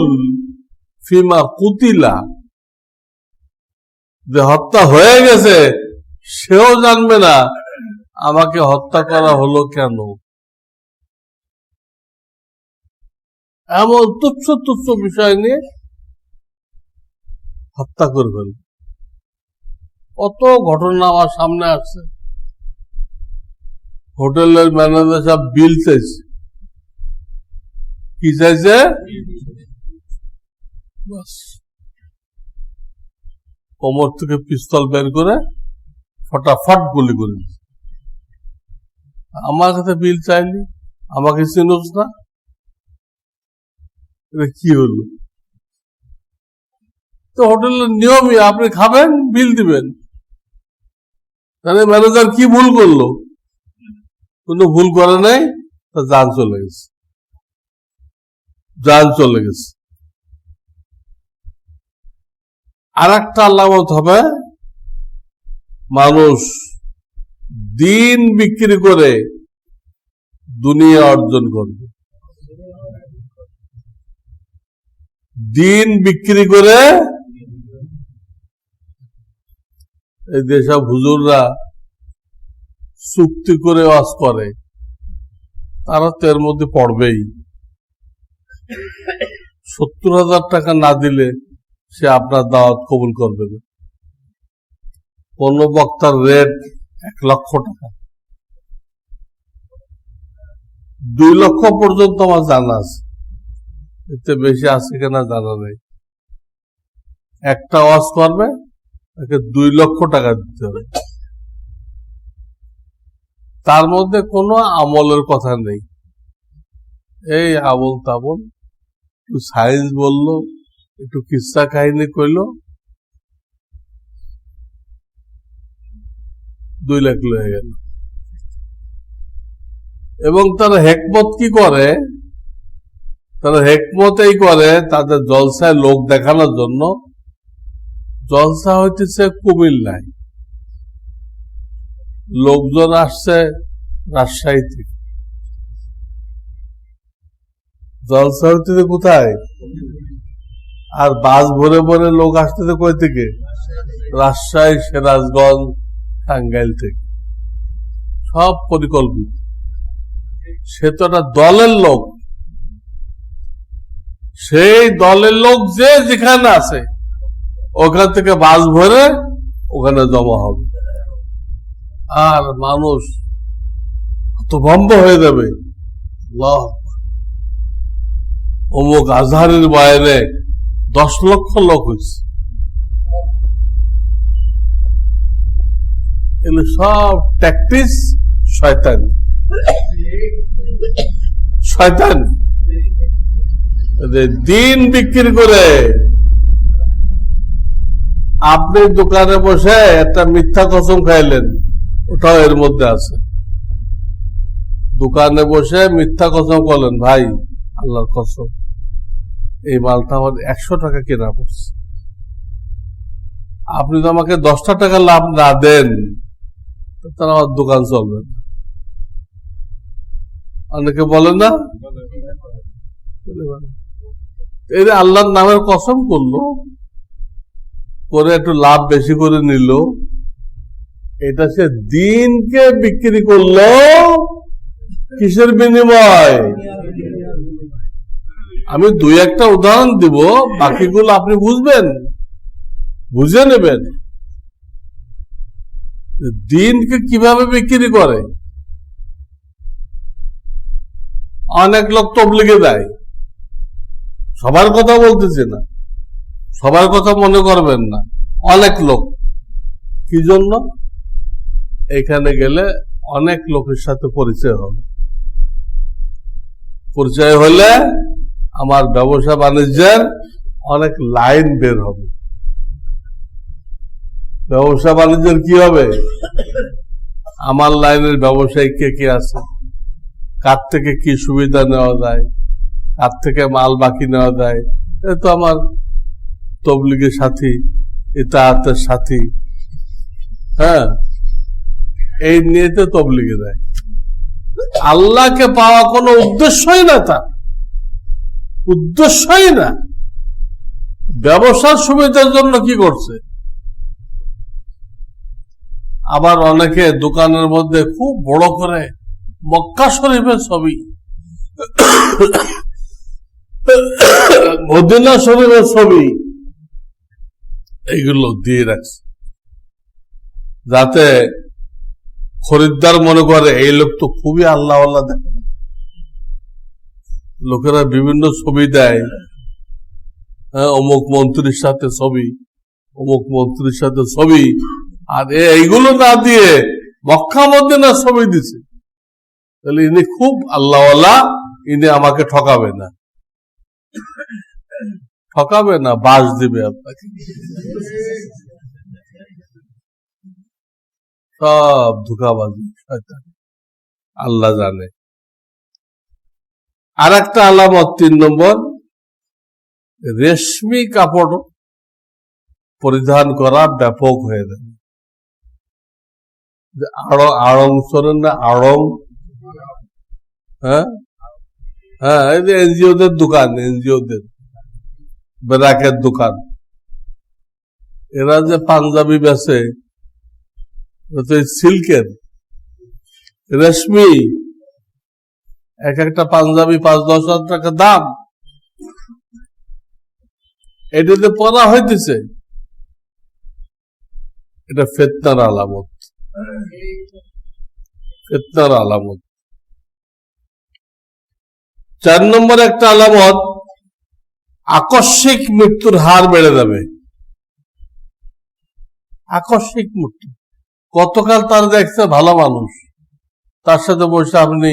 ফিমা কুতিলা, যে হত্যা হয়ে গেছে সেও জানবে না আমাকে হত্যা করা হলো কেন। এমন তুচ্ছ তুচ্ছ বিষয় নিয়ে হত্যা করে ফেলবে। কত ঘটনা আমার সামনে আসছে। হোটেলের ম্যানেজার সব বিল চাইছে, কি চাইছে, কোমর থেকে পিস্তল বের করে ফটাফট গুলি করে দিচ্ছে। আমার কাছে বিল চাইলি, আমাকে চিনোস না, এটা কি হলো? তো হোটেলের নিয়মই আপনি খাবেন বিল দিবেন। তাহলে ম্যানেজার কি ভুল করলো? কোনো ভুল করে নাই, তা জান চলে গেছে, জান চলে গেছে। আর একটা আলামত হবে, মানুষ দিন বিক্রি করে দুনিয়া অর্জন করবে। দিন বিক্রি করে এই যেসব হুজুররা চুক্তি করে ওয়াজ করে তারা তো এর মধ্যে পড়বেই। 70,000 টাকা না দিলে সে আপনার দাওয়াত কবুল করবে না। কোন বক্তার রেট 1 লক্ষ টাকা, 2 লক্ষ পর্যন্ত আমার জানা আছে, এতে বেশি আছে কিনা জানা নেই। একটা ওয়াজ করবে তাকে 2 লক্ষ টাকা দিতে হবে, তার মধ্যে কোনো আমলের কথা নেই। এই আবল তাবল, একটু সায়েন্স বললো, একটু কিস্সা কাহিনী কইলো, 2 লাখ হয়ে গেল। এবং তারা হেকমত কি করে, তারা হেকমত এই করে তাদের জলসায় লোক দেখানোর জন্য। জলসা হইতেছে কুমিল্লায়, লোকজন আসছে রাজশাহী থেকে। জলসা হইতেছে কোথায়? আর বাস ভরে ভরে লোক আসতেছে কই থেকে? রাজশাহী, সিরাজগঞ্জ, টাঙ্গাইল থেকে। সব পরিকল্পিত। সে তো একটা দলের লোক, সেই দলের লোক যে যেখানে আছে ওখান থেকে বাস ভরে ওখানে জমা হবে। আর মানুষ হতভম্ব হয়ে যাবে, অমুক আজহারের বাইরে 10 লক্ষ লোক হয়েছে। এগুলো সব ট্যাকটিস শয়তান, শয়তান দিন বিক্রি করে। আপনি দোকানে বসে একটা মিথ্যা কসম খাইলেন, ওটাও এর মধ্যে আছে। দোকানে বসে মিথ্যা কসম করলেন, ভাই আল্লাহর কসম এই মালটা আমার 100 টাকা কেনা পড়ছে, আপনি তো আমাকে 10টা টাকা লাভ না দেন তাহলে আমার দোকান চলবে না। অনেকে বলেন না, এই আল্লাহর নামের কসম করলো, করে একটু লাভ বেশি করে নিল, এটা সে দিনকে বিক্রি করলো কিসের বিনিময়? আমি 2-1টা উদাহরণ দিব, বাকিগুলো আপনি বুঝবেন, বুঝে নেবেন দিনকে কিভাবে বিক্রি করে। অনেক লোক তবলিগে দেয়, সবার কথা বলতেছে না, সবার কথা মনে করবেন না। অনেক লোক কি জন্য? এখানে গেলে অনেক লোকের সাথে পরিচয় হবে, পরিচয় হলে আমার ব্যবসা বাণিজ্যের অনেক লাইন বের হবে। ব্যবসা বাণিজ্যের কি হবে? আমার লাইনের ব্যবসায়ী কে কে আছে, কার থেকে কি সুবিধা নেওয়া যায়, কার থেকে মাল বাকি নেওয়া যায়। এ তো আমার তবলিগের সাথী, ইতাআতের সাথী, হ্যাঁ, এই নিয়ে তো তবলিগে যায়। আল্লাহকে পাওয়া কোনো উদ্দেশ্যই না, তার উদ্দেশ্যই না। ব্যবসার সুবিধার জন্য কি করছে। আবার অনেকে দোকানের মধ্যে খুব বড় করে মক্কা শরীফের ছবি, মদিনা শরীফের ছবি এইগুলো দিয়ে রাখছে, যাতে খরিদ্দার মনে করে এই লোক তো খুবই আল্লাহ আল্লাহ দেখে। লোকেরা বিভিন্ন ছবি দেয়, হ্যাঁ, অমুক মন্ত্রীর সাথে ছবি, অমুক মন্ত্রীর সাথে ছবি, আর এইগুলো না দিয়ে মক্কা মদিনার ছবি দিছে। তাহলে ইনি খুব আল্লাহওয়ালা, ইনি আমাকে ঠকাবে না, ঠকাবে না, বাস দিবে আপনাকে। সব ধোঁকাবাজি, শয়তান, আল্লাহ জানে। আর একটা আলামত 3 নম্বর, রেশমি কাপড় পরিধান করা ব্যাপক হয়ে যাবে। আড়ং শোনেন না, আড়ং, হ্যাঁ হ্যাঁ, এই যে এনজিওদের দোকান, এনজিওদের বেরাকের দোকান, এরা যে পাঞ্জাবি বেচে সিল্কের, রেশমি, এক একটা পাঞ্জাবি 5-10 হাজার টাকা দাম। এটাতে পরা হইতেছে, এটা ফিতনার আলামত, ফিতনার আলামত। 4 নম্বর একটা আলামত, আকস্মিক মৃত্যুর হার বেড়ে যাবে। আকস্মিক মৃত্যু, গতকাল তার দেখছে ভালো মানুষ, তার সাথে বসে আপনি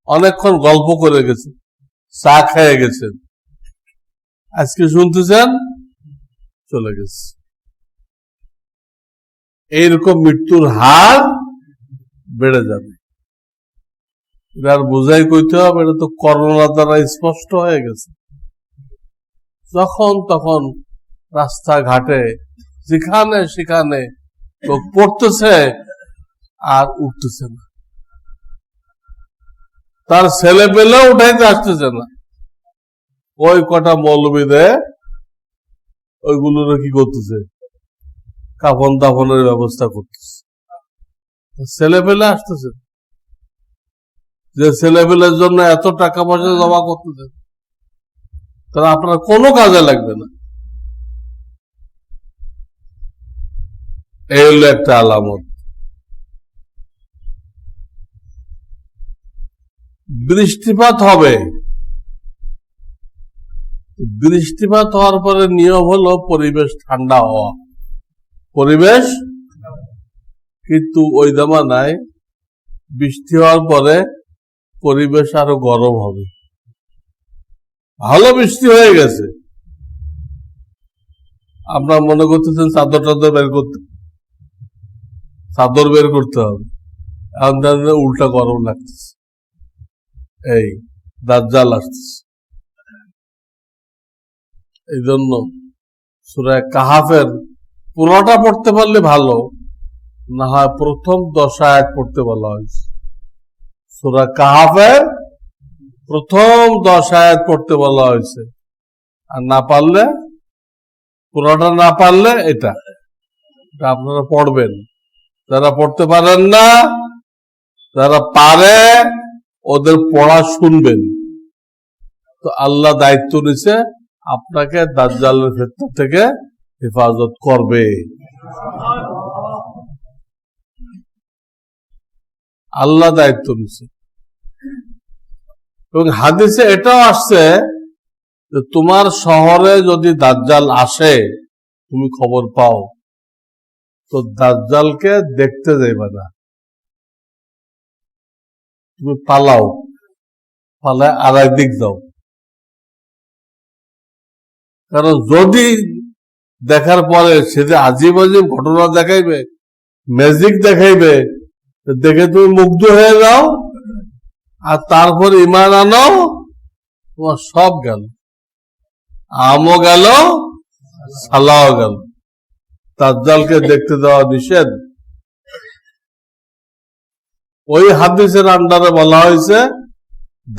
অনেকক্ষণ গল্প করে গেছেন, চা খেয়ে গেছেন, আজকে শুনতেছেন চলে গেছে। এইরকম মৃত্যুর হার বেড়ে যাবে। এটা আর বোঝাই কইতে হবে, এটা তো করোনা দ্বারা স্পষ্ট হয়ে গেছে। যখন তখন রাস্তাঘাটে যেখানে সেখানে লোক পড়তেছে আর উঠতেছে না, তার ছেলে পেলেও উঠাইতে আসতেছে না। ওই কটা মৌলবী দেয়, ওইগুলোর কি করতেছে, কাফন দাফনের ব্যবস্থা করতেছে, ছেলে পেলে আসতেছে। যে ছেলে পেলের জন্য এত টাকা পয়সা জমা করতেছে, তারা আপনার কোনো কাজে লাগবে না। এই হলো একটা আলামত। বৃষ্টিপাত হবে, বৃষ্টিপাত হওয়ার পরে নিয়ম হলো পরিবেশ ঠান্ডা হওয়া, পরিবেশ। কিন্তু ওই জামানায় বৃষ্টি হওয়ার পরে পরিবেশ আরো গরম হবে। ভালো বৃষ্টি হয়ে গেছে, আপনার মনে করতেছেন চাদর টাদর বের করতে, চাদর বের করতে হবে, এখন উল্টা গরম লাগতেছে। এই দাজ্জাল আসতেছে। এই জন্য সূরা কাহাফের পুরোটা পড়তে পারলে ভালো, না হয় প্রথম 10 আয়াত পড়তে বলা হয়েছে। সূরা কাহাফের প্রথম 10 আয়াত পড়তে বলা হয়েছে, আর না পারলে, পুরোটা না পারলে এটা আপনারা পড়বেন। যারা পড়তে পারেন না, যারা পারে ওদের পড়া শুনবেন। তো আল্লাহ দায়িত্ব নিছে আপনাকে দাজ্জালের ফিতনা থেকে হেফাজত করবে। আল্লাহ দায়িত্ব নিছে। এবং হাদিসে এটাও আসছে যে তোমার শহরে যদি দাজ্জাল আসে, তুমি খবর পাও, তো দাজ্জালকে দেখতে যাইবা না, তুমি পালাও, পালায় আর একদিক যাও। কারণ যদি দেখার পরে সে যে আজিব আজিব ঘটনা দেখাইবে, ম্যাজিক দেখাইবে, দেখে তুমি মুগ্ধ হয়ে যাও, আর তারপর ঈমান আনো, তোমার সব গেল, আমও গেল, সালাও গেল। দাজ্জালকে দেখতে দেওয়া নিষেধ। ওই হাদিসের আন্ডারে বলা হয়েছে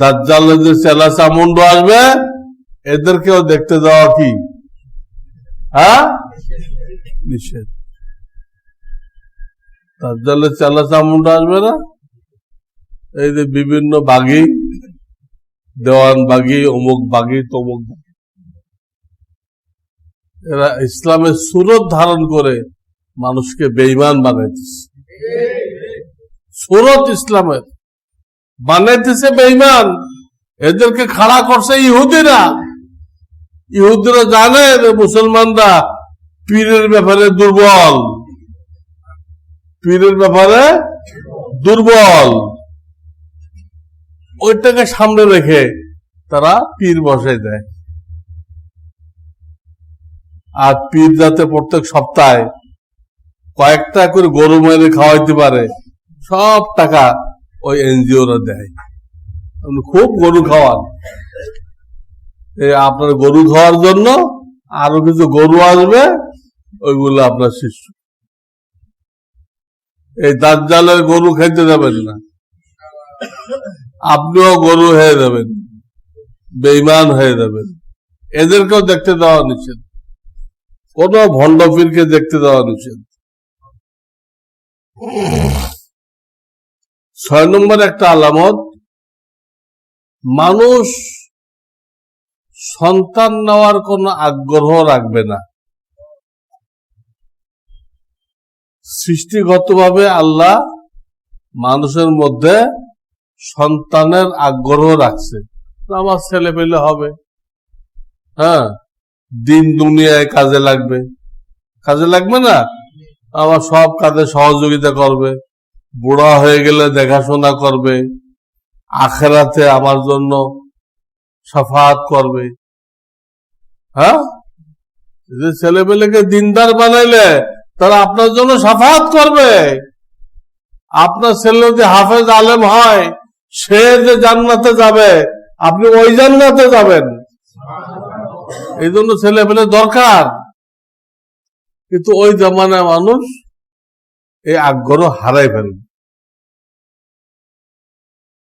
দাজ্জালের যে চেলা চামুন্ড আসবে এদেরকেও দেখতে দেওয়া কি নিষেধ। দাজ্জালের চেলা চামুন্ড আসবে না, এই যে বিভিন্ন বাগি, দেওয়ান বাগি, অমুক বাগি, তমুক বাগি, এরা ইসলামের সুরত ধারণ করে মানুষকে বেঈমান বানাইতেছে। সুরত ইসলামের বানাইতেছে বেঈমান। এদেরকে খাড়া করছে ইহুদিরা। ইহুদিরা জানে যে মুসলমানরা পীরের ব্যাপারে দুর্বল, পীরের ব্যাপারে দুর্বল। ওইটাকে সামনে রেখে তারা পীর বসাই দেয়। আর পীর যাতে প্রত্যেক সপ্তাহে কয়েকটা করে গরু মেরে খাওয়াইতে পারে, সব টাকা ওই এনজিওরা দেয়। খুব গরু খাওয়ান, আপনার গরু খাওয়ার জন্য আরো কিছু গরু আসবে, ওইগুলো আপনার শিষ্য। এই দাজ্জালের গরু খাইতে যাবেন না, আপনিও গরু হয়ে যাবেন, বেঈমান হয়ে যাবেন। এদেরকেও দেখতে দেওয়া নিষেধ, কোন ভণ্ড পীরকে দেখতে দেওয়া নিষেধ। 6 নম্বর একটা আলামত, মানুষ সন্তান নেওয়ার কোন আগ্রহ রাখবে না। সৃষ্টিগতভাবে আল্লাহ মানুষের মধ্যে সন্তানের আগ্রহ রাখছে, আমার ছেলে পেলে হবে, হ্যাঁ, দিন দুনিয়ায় কাজে লাগবে, কাজে লাগবে না, আমার সব কাজে সহযোগিতা করবে, বুড়া হয়ে গেলে দেখাশোনা করবে, আখিরাতে আমার জন্য শাফাআত করবে। হ্যাঁ, যে ছেলেপেলেকে দিনদার বানাইলে তারা আপনার জন্য শাফাআত করবে। আপনার ছেলে যদি হাফেজ আলেম হয়, সে যে জান্নাতে যাবে, আপনি ওই জান্নাতে যাবেন। এই জন্য ছেলেপেলে দরকার। কিন্তু ওই জামানায় মানুষ এই আগ্রহ হারাই ফেলে।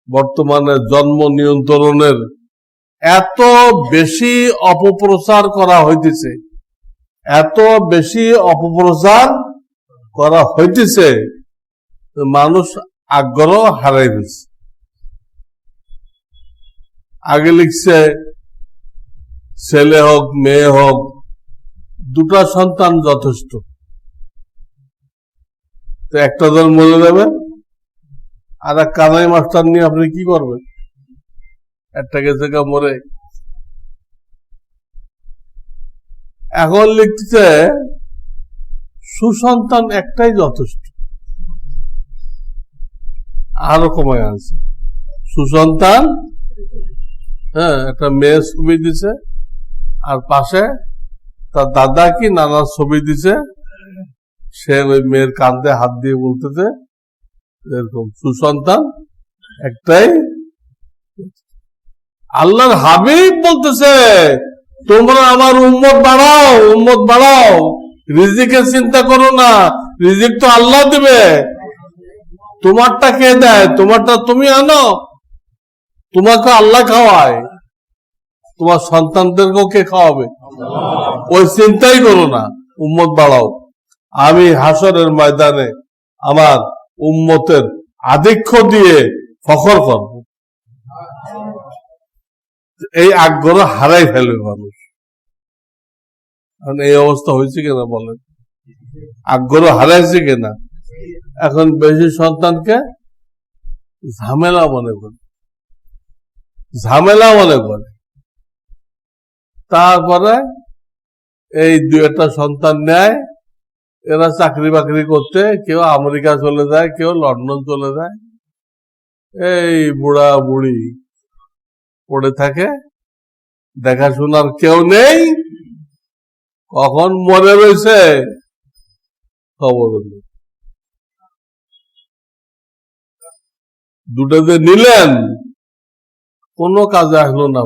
বর্তমানে জন্ম নিয়ন্ত্রণের এত বেশি অপপ্রচার করা হইতেছে, এত বেশি অপপ্রচার করা হইতেছে, মানুষ আগ্রহ হারাই ফেলছে। আগে লিখছে ছেলে হোক মেয়ে হোক 2টা সন্তান যথেষ্ট। তো একটা জন মরে যাবে, আর এক কানাই মাস্টার নিয়ে আপনি কি করবেন? একটা গেছে মরে। এখন লিখছে সুসন্তান একটাই যথেষ্ট, আরো কমায় আছে সুসন্তান। হ্যাঁ, একটা মেয়ের ছবি দিছে, আর পাশে তার দাদা কি নানার ছবি দিছে, সে ওই মেয়ের কাঁধে হাত দিয়ে বলতেছে এরকম সুসন্তান একটাই। আল্লাহর হাবিব বলতেছে তোমরা আমার উম্মত বাড়াও, উম্মত বাড়াও, রিজিকের চিন্তা করো না, রিজিক তো আল্লাহ দিবে। তোমারটা কে দেয়? তোমারটা তুমি আনো, তোমাকে আল্লাহ খাওয়ায়, তোমার সন্তানদেরকেও কে খাওয়াবে? ওই চিন্তাই করো না, উম্মত বাড়াও। আমি হাসরের ময়দানে আমার উম্মতের আধিক্য দিয়ে ফখর করব। এই আগ্রহ হারাই ফেলবে মানুষ। এই অবস্থা হয়েছে কিনা বলেন? আগ্রহ হারাইছে কিনা? এখন বেশি সন্তানকে ঝামেলা মনে করে, ঝামেলা মনে করে। তারপরে এই 2-1টা সন্তান নেয়, এরা চাকরি বাকরি করতে, কেউ আমেরিকা চলে যায়, কেউ লন্ডন চলে যায়। এই বুড়া বুড়ি পড়ে থাকে, দেখাশোনার কেউ নেই, কখন মরে রয়েছে খবর নেই। 2টা যে নিলেন কোনো কাজে আসলো না।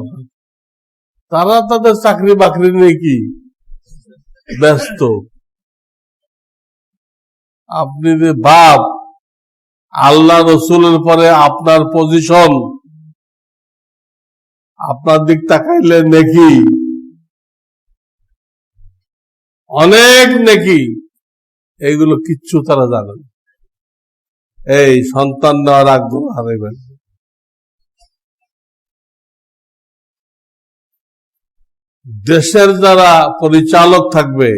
তারা তাদের চাকরি বাকরি নিয়ে কি ব্যস্ত। আপনি যে বাপ, আল্লাহ রসুলের পরে আপনার পজিশন, আপনার দিক তাকাইলে নেকি, অনেক নেকি, এইগুলো কিচ্ছু তারা জানে না। এই সন্তান নেওয়ার আগ্রহ হারাইবেন। দেশের যারা পরিচালক থাকবে,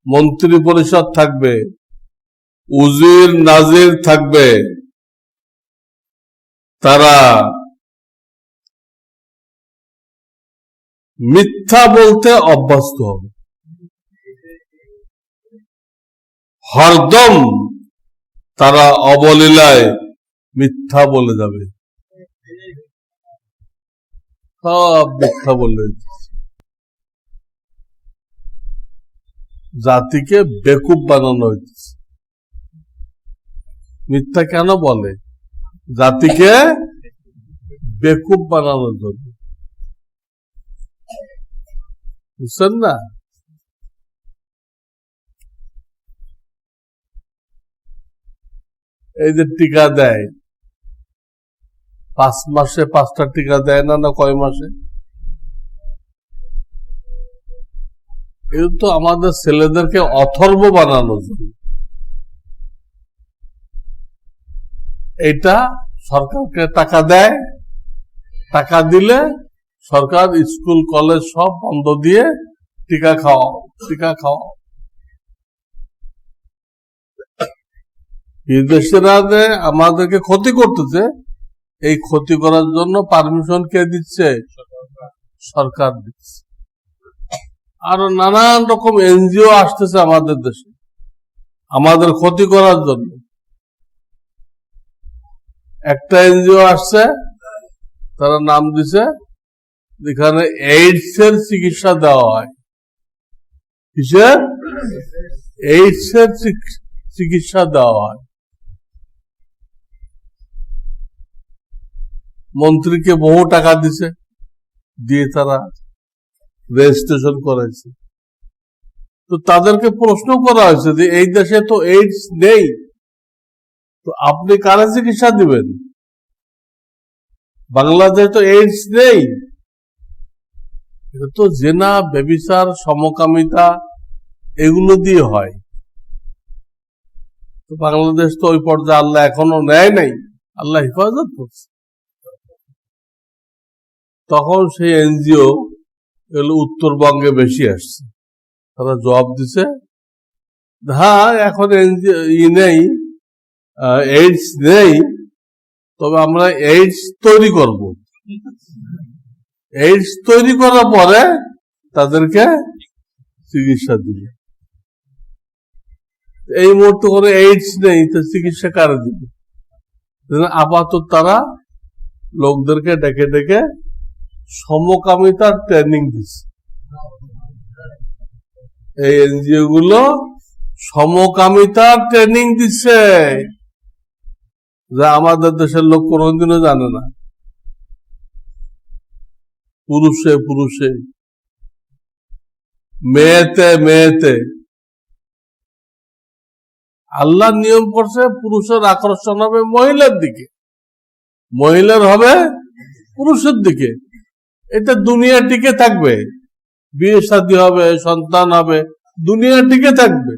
মন্ত্রী পরিষদ থাকবে, উজির নাজির থাকবে, তারা মিথ্যা বলতে অভ্যস্ত হবে। হরদম তারা অবলীলায় মিথ্যা বলে যাবে, সব মিথ্যা বলে। জাতিকে বেকুব বানানো হয়েছে। মিথ্যা কেন বলে? জাতিকে বেকুব বানানোর জন্য, বুঝছেন না? এই যে টিকা দেয়, 5 মাসে 5টা টিকা দেয় না, না কয় মাসে? এটা তো আমাদের ছেলেদেরকে অথর্ব বানানোর জন্য। এটা সরকারকে টাকা দেয়, টাকা দিলে সরকার স্কুল কলেজ সব বন্ধ দিয়ে টিকা খাওয়াও, টিকা খাওয়াও। বিদেশিরা যে আমাদেরকে ক্ষতি করতেছে, এই ক্ষতি করার জন্য পারমিশন কে দিচ্ছে? সরকার দিচ্ছে। আরো নানান রকম এনজিও আসতেছে আমাদের দেশে আমাদের ক্ষতি করার জন্য। একটা এনজিও আসছে, তারা নাম দিছে, যেখানে এইডস এর চিকিৎসা দেওয়া হয়। কিসের? এইডস এর চিকিৎসা দেওয়া হয়। মন্ত্রীকে বহু টাকা দিছে, দিয়ে তারা রেজিস্ট্রেশন করেছে। তো তাদেরকে প্রশ্ন করা হয়েছে যে এই দেশে তো এইডস নেই, তো আপনি কারা চিকিৎসা দিবেন? বাংলাদেশে তো এইডস নেই। এটা তো জেনা, ব্যভিচার, সমকামিতা এগুলো দিয়ে হয়। তো বাংলাদেশ তো ওই পর্যায়ে আল্লাহ এখনো নেয় নাই, আল্লাহ হেফাজত করছে। তখন সেই এনজিও এগুলো উত্তরবঙ্গে বেশি আসছে। তারা জবাব দিছে, হ্যাঁ এখন ই নেই, এইডস নেই, তবে আমরা এইডস তৈরি করব। এইডস তৈরি করার পরে তাদেরকে চিকিৎসা দিবে। এই মুহূর্তে করে এইডস নেই, তো চিকিৎসা কারে দিবে? আপাতত তারা লোকদেরকে ডেকে ডেকে সমকামিতার ট্রেনিং দিচ্ছে। এই এনজিও গুলো সমকামিতার ট্রেনিং দিচ্ছে, যা আমাদের দেশের লোক কোনোদিনও জানে না। পুরুষে পুরুষে, মেয়েতে মেয়েতে। আল্লাহ নিয়ম করছে পুরুষের আকর্ষণ হবে মহিলার দিকে, মহিলার হবে পুরুষের দিকে। এটা দুনিয়া টিকে থাকবে, বিয়ে শাদী হবে, সন্তান হবে, দুনিয়া টিকে থাকবে।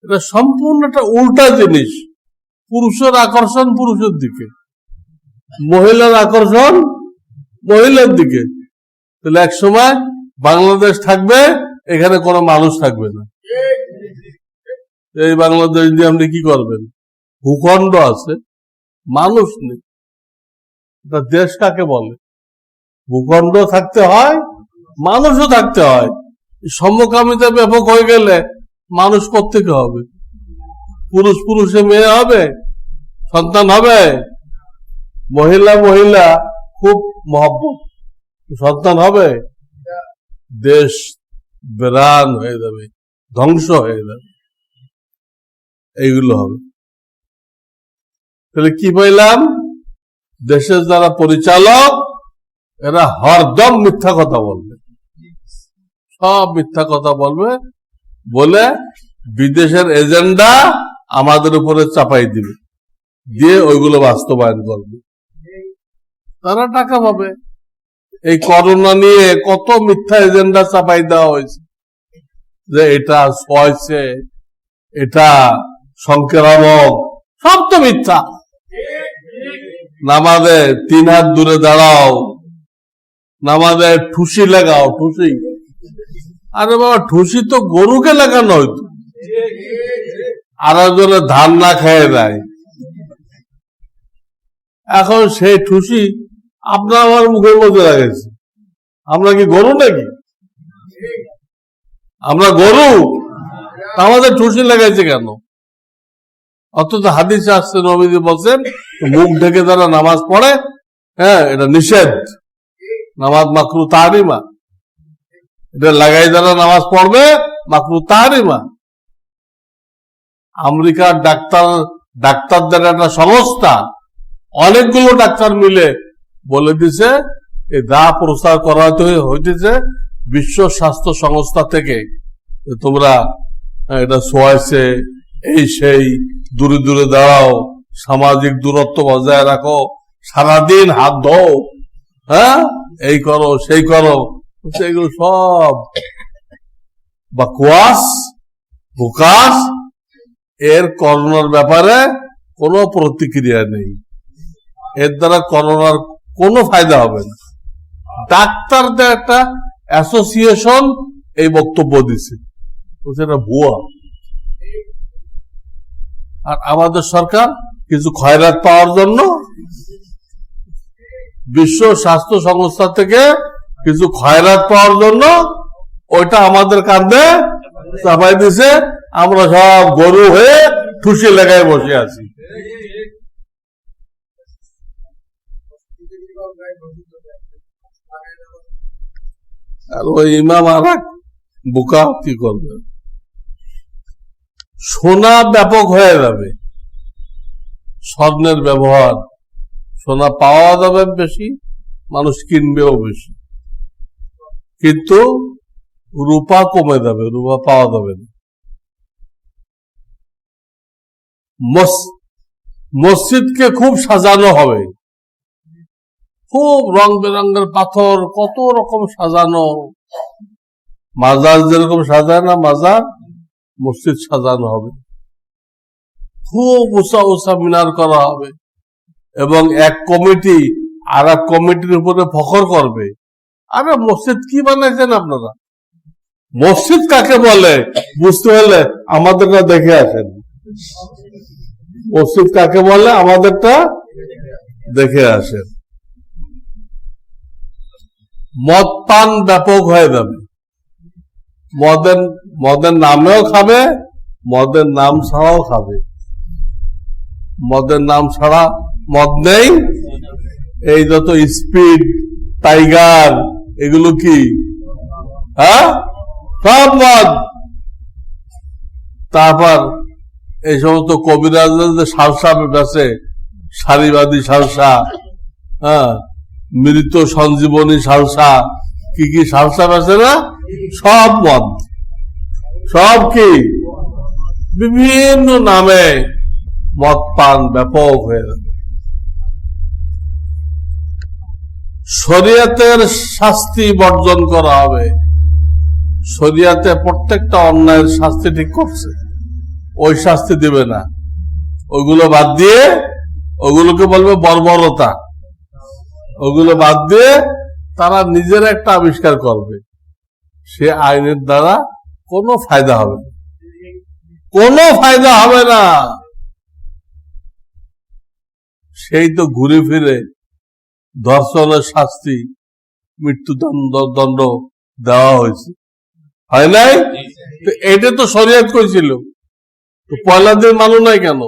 এটা সম্পূর্ণ একটা উল্টা জিনিস। পুরুষের আকর্ষণ পুরুষের দিকে, মহিলার আকর্ষণ মহিলার দিকে। তাহলে এক সময় বাংলাদেশ থাকবে, এখানে কোনো মানুষ থাকবে না। এই বাংলাদেশ দিয়ে আপনি কি করবেন? ভূখণ্ড আছে, মানুষ নেই। এটা দেশ কাকে বলে? ভূখণ্ড থাকতে হয়, মানুষও থাকতে হয়। সমকামিতা ব্যাপক হয়ে গেলে মানুষ কোত্থেকে হবে? পুরুষ পুরুষে মেয়ে হবে, সন্তান হবে। মহিলা মহিলা খুব মহব্বত, সন্তান হবে। দেশ বেরান হয়ে যাবে, ধ্বংস হয়ে যাবে। এইগুলো হবে। তাহলে কি পাইলাম? দেশের যারা পরিচালক এরা হরদম মিথ্যা কথা বলবে, সব মিথ্যা কথা বলবে, বলে বিদেশের এজেন্ডা আমাদের উপরে চাপাই দিবে, দিয়ে ওইগুলো বাস্তবায়ন করবে, তারা টাকা পাবে। এই করোনা নিয়ে কত মিথ্যা এজেন্ডা চাপাই দেওয়া হয়েছে, যে এটা হয়েছে, এটা সংক্রামক, সব তো মিথ্যা। নামাজে 3 হাত দূরে দাঁড়াও, নামাজে ঠুসি লাগাও, ঠুসি, আরে বাবা ঠুসি তো গরুকে লাগানো হইতো, আর একজনে ধান না খেয়ে দেয়, এখন সেই ঠুসি আপনার আমার মুখের মধ্যে লাগাইছে। আমরা কি গরু নাকি? আমরা গরু? আমাদের ঠুসি লাগাইছে কেন? অথচ হাদিসে আসছে, নবীজি বলছেন মুখ ঢেকে যারা নামাজ পড়ে, হ্যাঁ এটা নিষেধ, নামাজ মাকরু তাহরিমা, এটা লাগাই যারা নামাজ পড়বে মাকরু তাহরিমা। আমেরিকার ডাক্তারদের একটা সংস্থা, অনেকগুলো ডাক্তার মিলে বলে দিছে, এই যা প্রচার করা হইতেছে বিশ্ব স্বাস্থ্য সংস্থা থেকে, তোমরা এটা সোয়াইছে, এই সেই, দূরে দূরে দাঁড়াও, সামাজিক দূরত্ব বজায় রাখো, সারাদিন হাত ধোও, হ্যাঁ এই করো সেই করো, সেগুলো সব বাকওয়াস, বুকাস। এর করোনার ব্যাপারে কোনো প্রতিক্রিয়া নেই, এর দ্বারা করোনার কোনো ফায়দা হবে না। ডাক্তারদের একটা অ্যাসোসিয়েশন এই বক্তব্য দিছে, এটা ভুয়া। আর আমাদের সরকার কিছু খয়রাত পাওয়ার জন্য বিশ্ব স্বাস্থ্য সংস্থা থেকে কিছু খয়রাত পাওয়ার জন্য ওইটা আমাদের কাঁধে চাপাই দিছে, আমরা সব গরু হয়ে ঠুসি লাগায় বসে আছি। আর ওই ইমাম আর বোকা কি করবে? সোনা ব্যাপক হয়ে যাবে, স্বর্ণের ব্যবহার, সোনা পাওয়া যাবে বেশি, মানুষ কিনবেও বেশি, কিন্তু রূপা কমে যাবে, রূপা পাওয়া যাবে না। মসজিদকে খুব সাজানো হবে, খুব রং বেরঙের পাথর, কত রকম সাজানো, মাজার যেরকম সাজায় না মাজার, মসজিদ সাজানো হবে, খুব উঁচা উঁচা মিনার করা হবে, এবং এক কমিটি আর এক কমিটির উপরে ফখর করবে। আরে মসজিদ কি বানাইছেন আপনারা? মসজিদ কাকে বলে বুঝতে হলে আমাদেরটা দেখে আসেন। মসজিদ কাকে বলে আমাদেরটা দেখে আসেন। মদ পান ব্যাপক হয়ে যাবে, মদের নামেও খাবে, মদের নাম ছাড়াও খাবে। মদের নাম ছাড়া মদ নেই, এই যত স্পিড, টাইগার, এগুলো কি, হ্যাঁ সব মদ। তারপর এই সমস্ত কবিরাজদের যে সালসা বেছে, সারিবাদী সালসা, হ্যাঁ মৃত সঞ্জীবনী সালসা, কি কি সালসা বেছে না, সব মদ, সব কি বিভিন্ন নামে মদ পান ব্যাপক হয়ে যাবে। শরিয়তের শাস্তি বর্জন করা হবে। শরিয়তে প্রত্যেকটা অন্যায়ের শাস্তি ঠিক করছে, ওই শাস্তি দিবে না, ওইগুলো বাদ দিয়ে, ওগুলোকে বলবে বর্বরতা, ওগুলো বাদ দিয়ে তারা নিজের একটা আবিষ্কার করবে, সে আইনের দ্বারা কোনো ফায়দা হবে না, কোনো ফায়দা হবে না। সেই তো ঘুরে ফিরে ধর্ষণের শাস্তি, মৃত্যুদণ্ড দেওয়া হয়েছে, হয় নাই? এটা তো শরিয়ত কইছিল, তো পয়লা দিন মানো নাই কেন?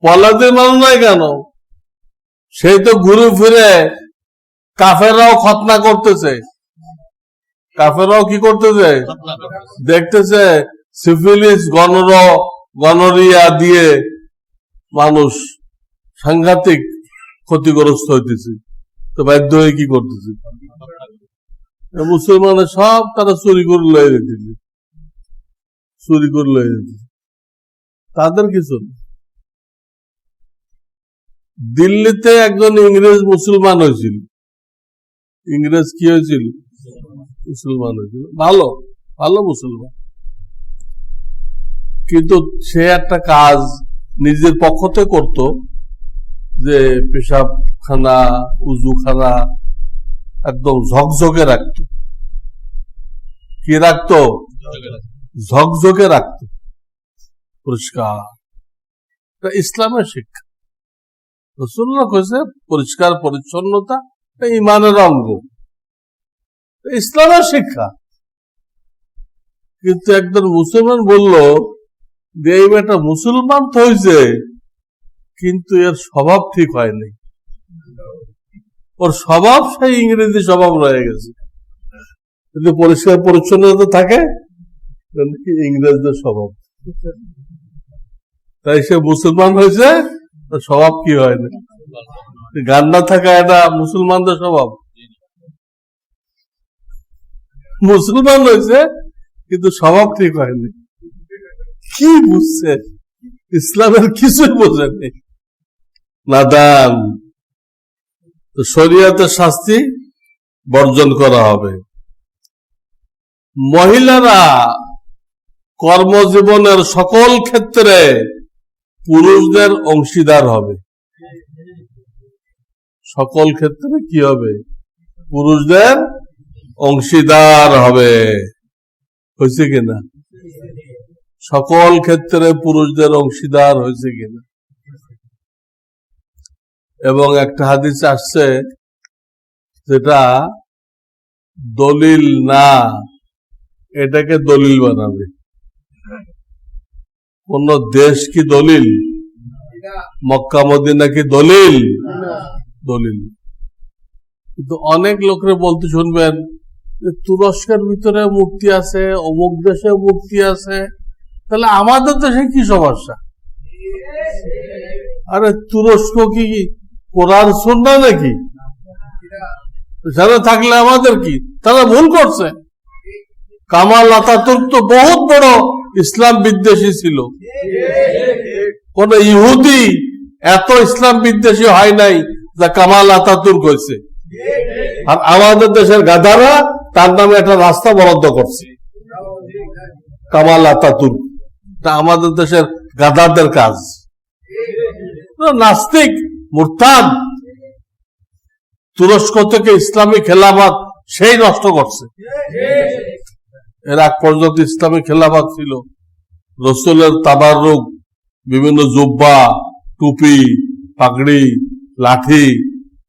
পয়লা দিন মানো নাই কেন? সেই তো ঘুরে ফিরে কাফেররাও খতনা করতেছে, কাফেররাও কি করতেছে, দেখতেছে সিফিলিস, গনোরিয়া দিয়ে মানুষ সাংঘাতিক ক্ষতিগ্রস্ত হইতেছি, তো বাধ্য হয়ে কি করতেছি, মুসলমানের সব তারা চুরি করে লয়ে যেতেছে, চুরি করে লয়ে যেতেছে, তাদের কিছু না। দিল্লিতে একজন ইংরেজ মুসলমান হয়েছিল, ইংরেজ কি হয়েছিল, মুসলমান হয়েছিল, ভালো ভালো মুসলমান, কিন্তু সে একটা কাজ নিজের পক্ষতে করত, যে পেশাবখানা উজুখানা একদম ঝকঝকে রাখত। কি রাখত? ঝকঝকে রাখত, পরিষ্কার। ইসলামের শিক্ষা, রাসূলুল্লাহ কইছে পরিষ্কার পরিচ্ছন্নতা ঈমানের অঙ্গ, ইসলামের শিক্ষা। কিন্তু একজন মুসলমান বলল যে এই বেটা মুসলমান তো হয়েছে, কিন্তু এর স্বভাব ঠিক হয়নি, ওর স্বভাব সেই ইংরেজি স্বভাব রয়ে গেছে। কিন্তু পরিষ্কার পরিচ্ছন্নতা থাকে ইংরেজদের স্বভাব, তাই সে মুসলমান হয়েছে, স্বভাব কি হয়নি। গান না থাকা এটা মুসলমানদের স্বভাব, মুসলমান হয়েছে কিন্তু স্বভাব ঠিক হয়নি। কি বুঝছে? ইসলামের কিছুই বোঝেনি, নাদান। তো শরীয়তের শাস্তি বর্জন করা হবে। মহিলারা কর্মজীবনের সকল ক্ষেত্রে পুরুষদের অংশীদার হবে, সকল ক্ষেত্রে কি হবে? পুরুষদের অংশীদার হবে। হয়েছে কিনা? সকল ক্ষেত্রে পুরুষদের অংশীদার হয়েছে কিনা? এবং একটা হাদিস আসছে যেটা দলিল না, এটাকে দলিল বানাবে। কোন দেশ কি দলিল? মক্কা মদিনা কি দলিল? দলিল। কিন্তু অনেক লোকরে বলতে শুনবেন যে তুরস্কের ভিতরে মূর্তি আছে, অমুক দেশে মূর্তি আছে, তাহলে আমাদের দেশে কি সমস্যা? আরে তুরস্ক কি কোরআন সুন্নাহ নাকি? যারা থাকলে আমাদের কি? তারা ভুল করছে। কামাল আতাতুর্ক তো বহুত বড় ইসলাম বিদ্বেষী ছিল, কোন ইহুদি এত ইসলাম বিদ্বেষী হয় নাই যা কামাল আতাতুর্ক হয়েছে। আর আমাদের দেশের গাধারা তার নামে একটা রাস্তা বরাদ্দ করছে, কামাল আতাতুর্ক। আমাদের দেশের গাধাদের কাজ। নাস্তিক, মুরতাদ, তুরস্ক থেকে ইসলামী খেলাফত সেই নষ্ট করছে। এর আগ পর্যন্ত ইসলামী খেলাফত ছিল, রসুলের তাবাররুক, বিভিন্ন জুব্বা, টুপি, পাগড়ি, লাঠি,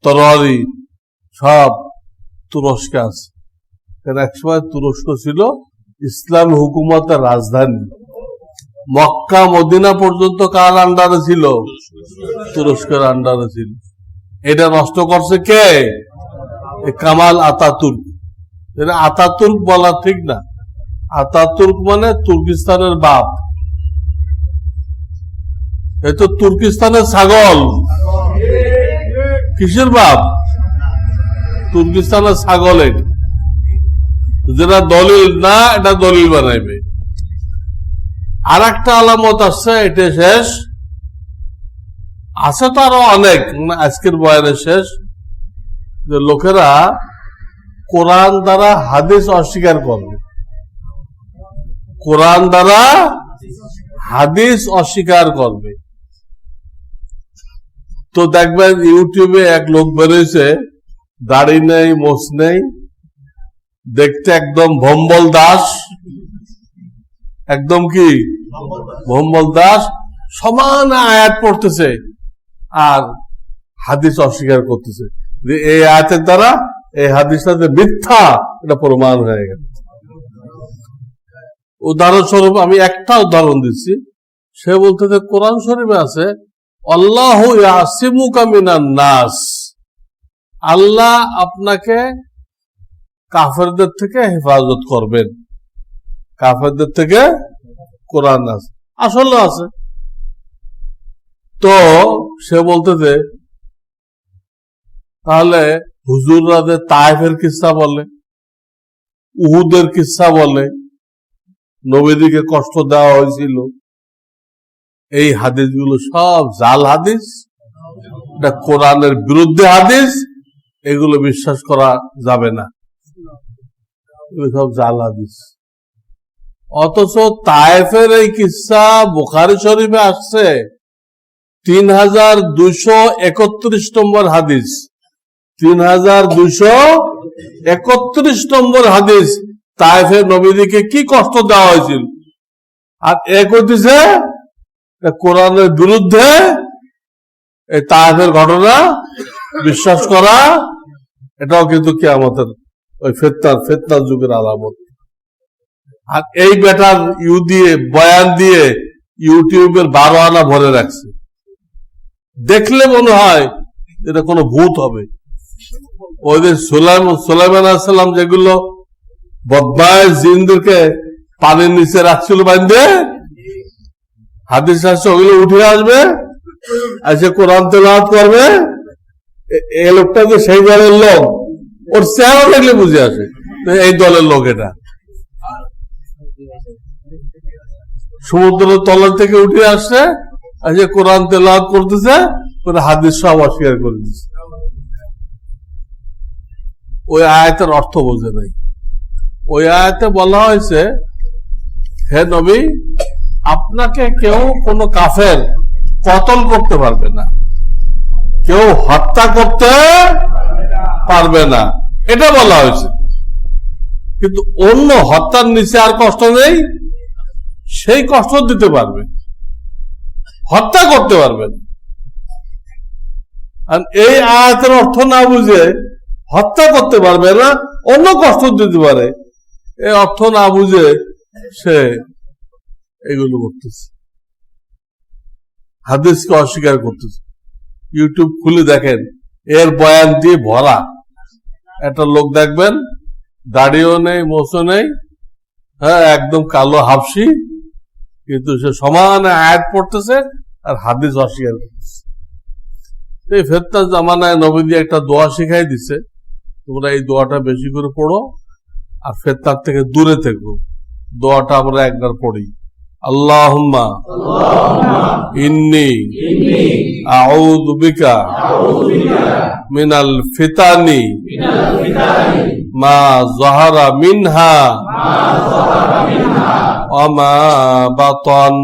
তরবারি সব তুরস্কে আছে। একসময় তুরস্ক ছিল ইসলামী হুকুমতের রাজধানী। মক্কা মদিনা পর্যন্ত কার আন্ডারে ছিল? তুরস্কের আন্ডারে ছিল। এটা নষ্ট করছে কে? Kemal Ataturk. এটা আতাতুর্ক বলা ঠিক না, আতাতুর্ক মানে তুর্কিস্তানের বাপ। এই তো তুর্কিস্তানের ছাগল। কিসের বাপ? তুর্কিস্তানের ছাগল। যেটা দলিল না, এটা দলিল বানাইবে। আর একটা আলামত আসছে, এটা শেষ আছে তো আরো অনেক, আজকের বয়ানে শেষ, যে লোকেরা কোরআন দ্বারা হাদিস অস্বীকার করবে। কোরআন দ্বারা হাদিস অস্বীকার করবে। তো দেখবেন ইউটিউবে এক লোক বেরোয়েছে, দাড়ি নেই, মোছ নেই, দেখতে একদম ভম্বল দাস, একদম কি ভম্বল দাস, সমান আয়াত পড়তেছে আর হাদিস অস্বীকার করতেছে যে এই আয়াতের দ্বারা এই হাদিসটা যে মিথ্যা, এটা প্রমাণ হয়ে গেল। উদাহরণস্বরূপ আমি একটা উদাহরণ দিচ্ছি। সে বলতেছে কোরআন শরীফে আছে আল্লাহু ইয়াসিমুকা মিনান নাস, আল্লাহ আপনাকে কাফেরদের থেকে হেফাজত করবেন। কাফেরদের থেকে কোরআন আছে, আসলে আছে। তো সে বলতেছে তাহলে হুজুররা যে তায়েফের কিস্সা বলে, উহুদের কিস্সা বলে, নবীদিকে কষ্ট দেওয়া হয়েছিল, এই হাদিসগুলো সব জাল হাদিস, এটা কোরআনের বিরুদ্ধে হাদিস, এগুলো বিশ্বাস করা যাবে না, এগুলো সব জাল হাদিস। অথচ তায়েফের এই কিস্সা বুখারী শরীফে আসছে 3231 নম্বর হাদিস, 3231 নম্বর হাদিস। তায়েফের নবীদিকে কি কষ্ট দেওয়া হয়েছিল, আর এ করতেছে কোরআনের বিরুদ্ধে এই তায়েফের ঘটনা বিশ্বাস করা, এটাও কিন্তু কিয়ামতের ওই ফিতনার যুগের আলামত। আর এই বেটার বয়ান দিয়ে ইউটিউবের 12 আনা ভরে রাখছে, দেখলে মনে হয় এটা কোনো ভূত হবে। ওই যে সুলাইমান আলাইহিস সালাম যেগুলো বদমায়েশ জিনদেরকে পানির নিচে রাখছিল বাঁধে, হাদিস আসছে ওগুলো উঠে আসবে, এসে কোরআন তেলাওয়াত করবে। এই লোকটা যে সেই দলের লোক, ওর চেহারা দেখলে বুঝে আসে এই দলের লোক। এটা সমুদ্রের তলার থেকে উঠে আসছে, এসে কোরআন তেলাওয়াত করতেছে, হাদিস সব অস্বীকার করে দিচ্ছে। ওই আয়াতের অর্থ বোঝে নাই। ওই আয়াতে বলা হয়েছে, হে নবী, আপনাকে কেউ কোনো কাফের কতল করতে পারবে না, কেউ হত্যা করতে পারবে না, এটা বলা হয়েছে। কিন্তু অন্য হত্যার নিচে আর কষ্ট নেই, সেই কষ্ট দিতে পারবে, হত্যা করতে পারবে না। আর এই আয়াতের অর্থ না বুঝে হত্যা করতে পারবে না, অন্য কষ্ট দিতে পারে, এই অর্থ না বুঝে সে এগুলো করতেছে, হাদিসকে অস্বীকার করতেছে। ইউটিউব খুলে দেখেন, এর বয়ান দিয়ে ভরা। একটা লোক দেখবেন, দাড়িও নেই, মোছও নেই, হ্যাঁ, একদম কালো হাফসি, কিন্তু সে সমানে আয়াত পড়তেছে আর হাদিস অস্বীকার করতেছে। এই ফিতনার জামানায় নবীজি একটা দোয়া শিখাই দিছে, তোমরা এই দোয়াটা বেশি করে পড়ো আর ফিতনার থেকে দূরে থেকো। দোয়াটা আমরা একবার পড়ি, আল্লাহুম্মা ইন্নী আউযু বিকা মিনাল ফিতানি মা যাহারা মিনহা ওয়া মা বাতান।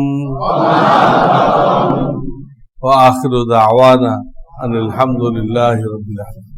ওয়া আখিরু দাওয়ানা আনিল হামদুলিল্লাহি রাব্বিল আলামিন।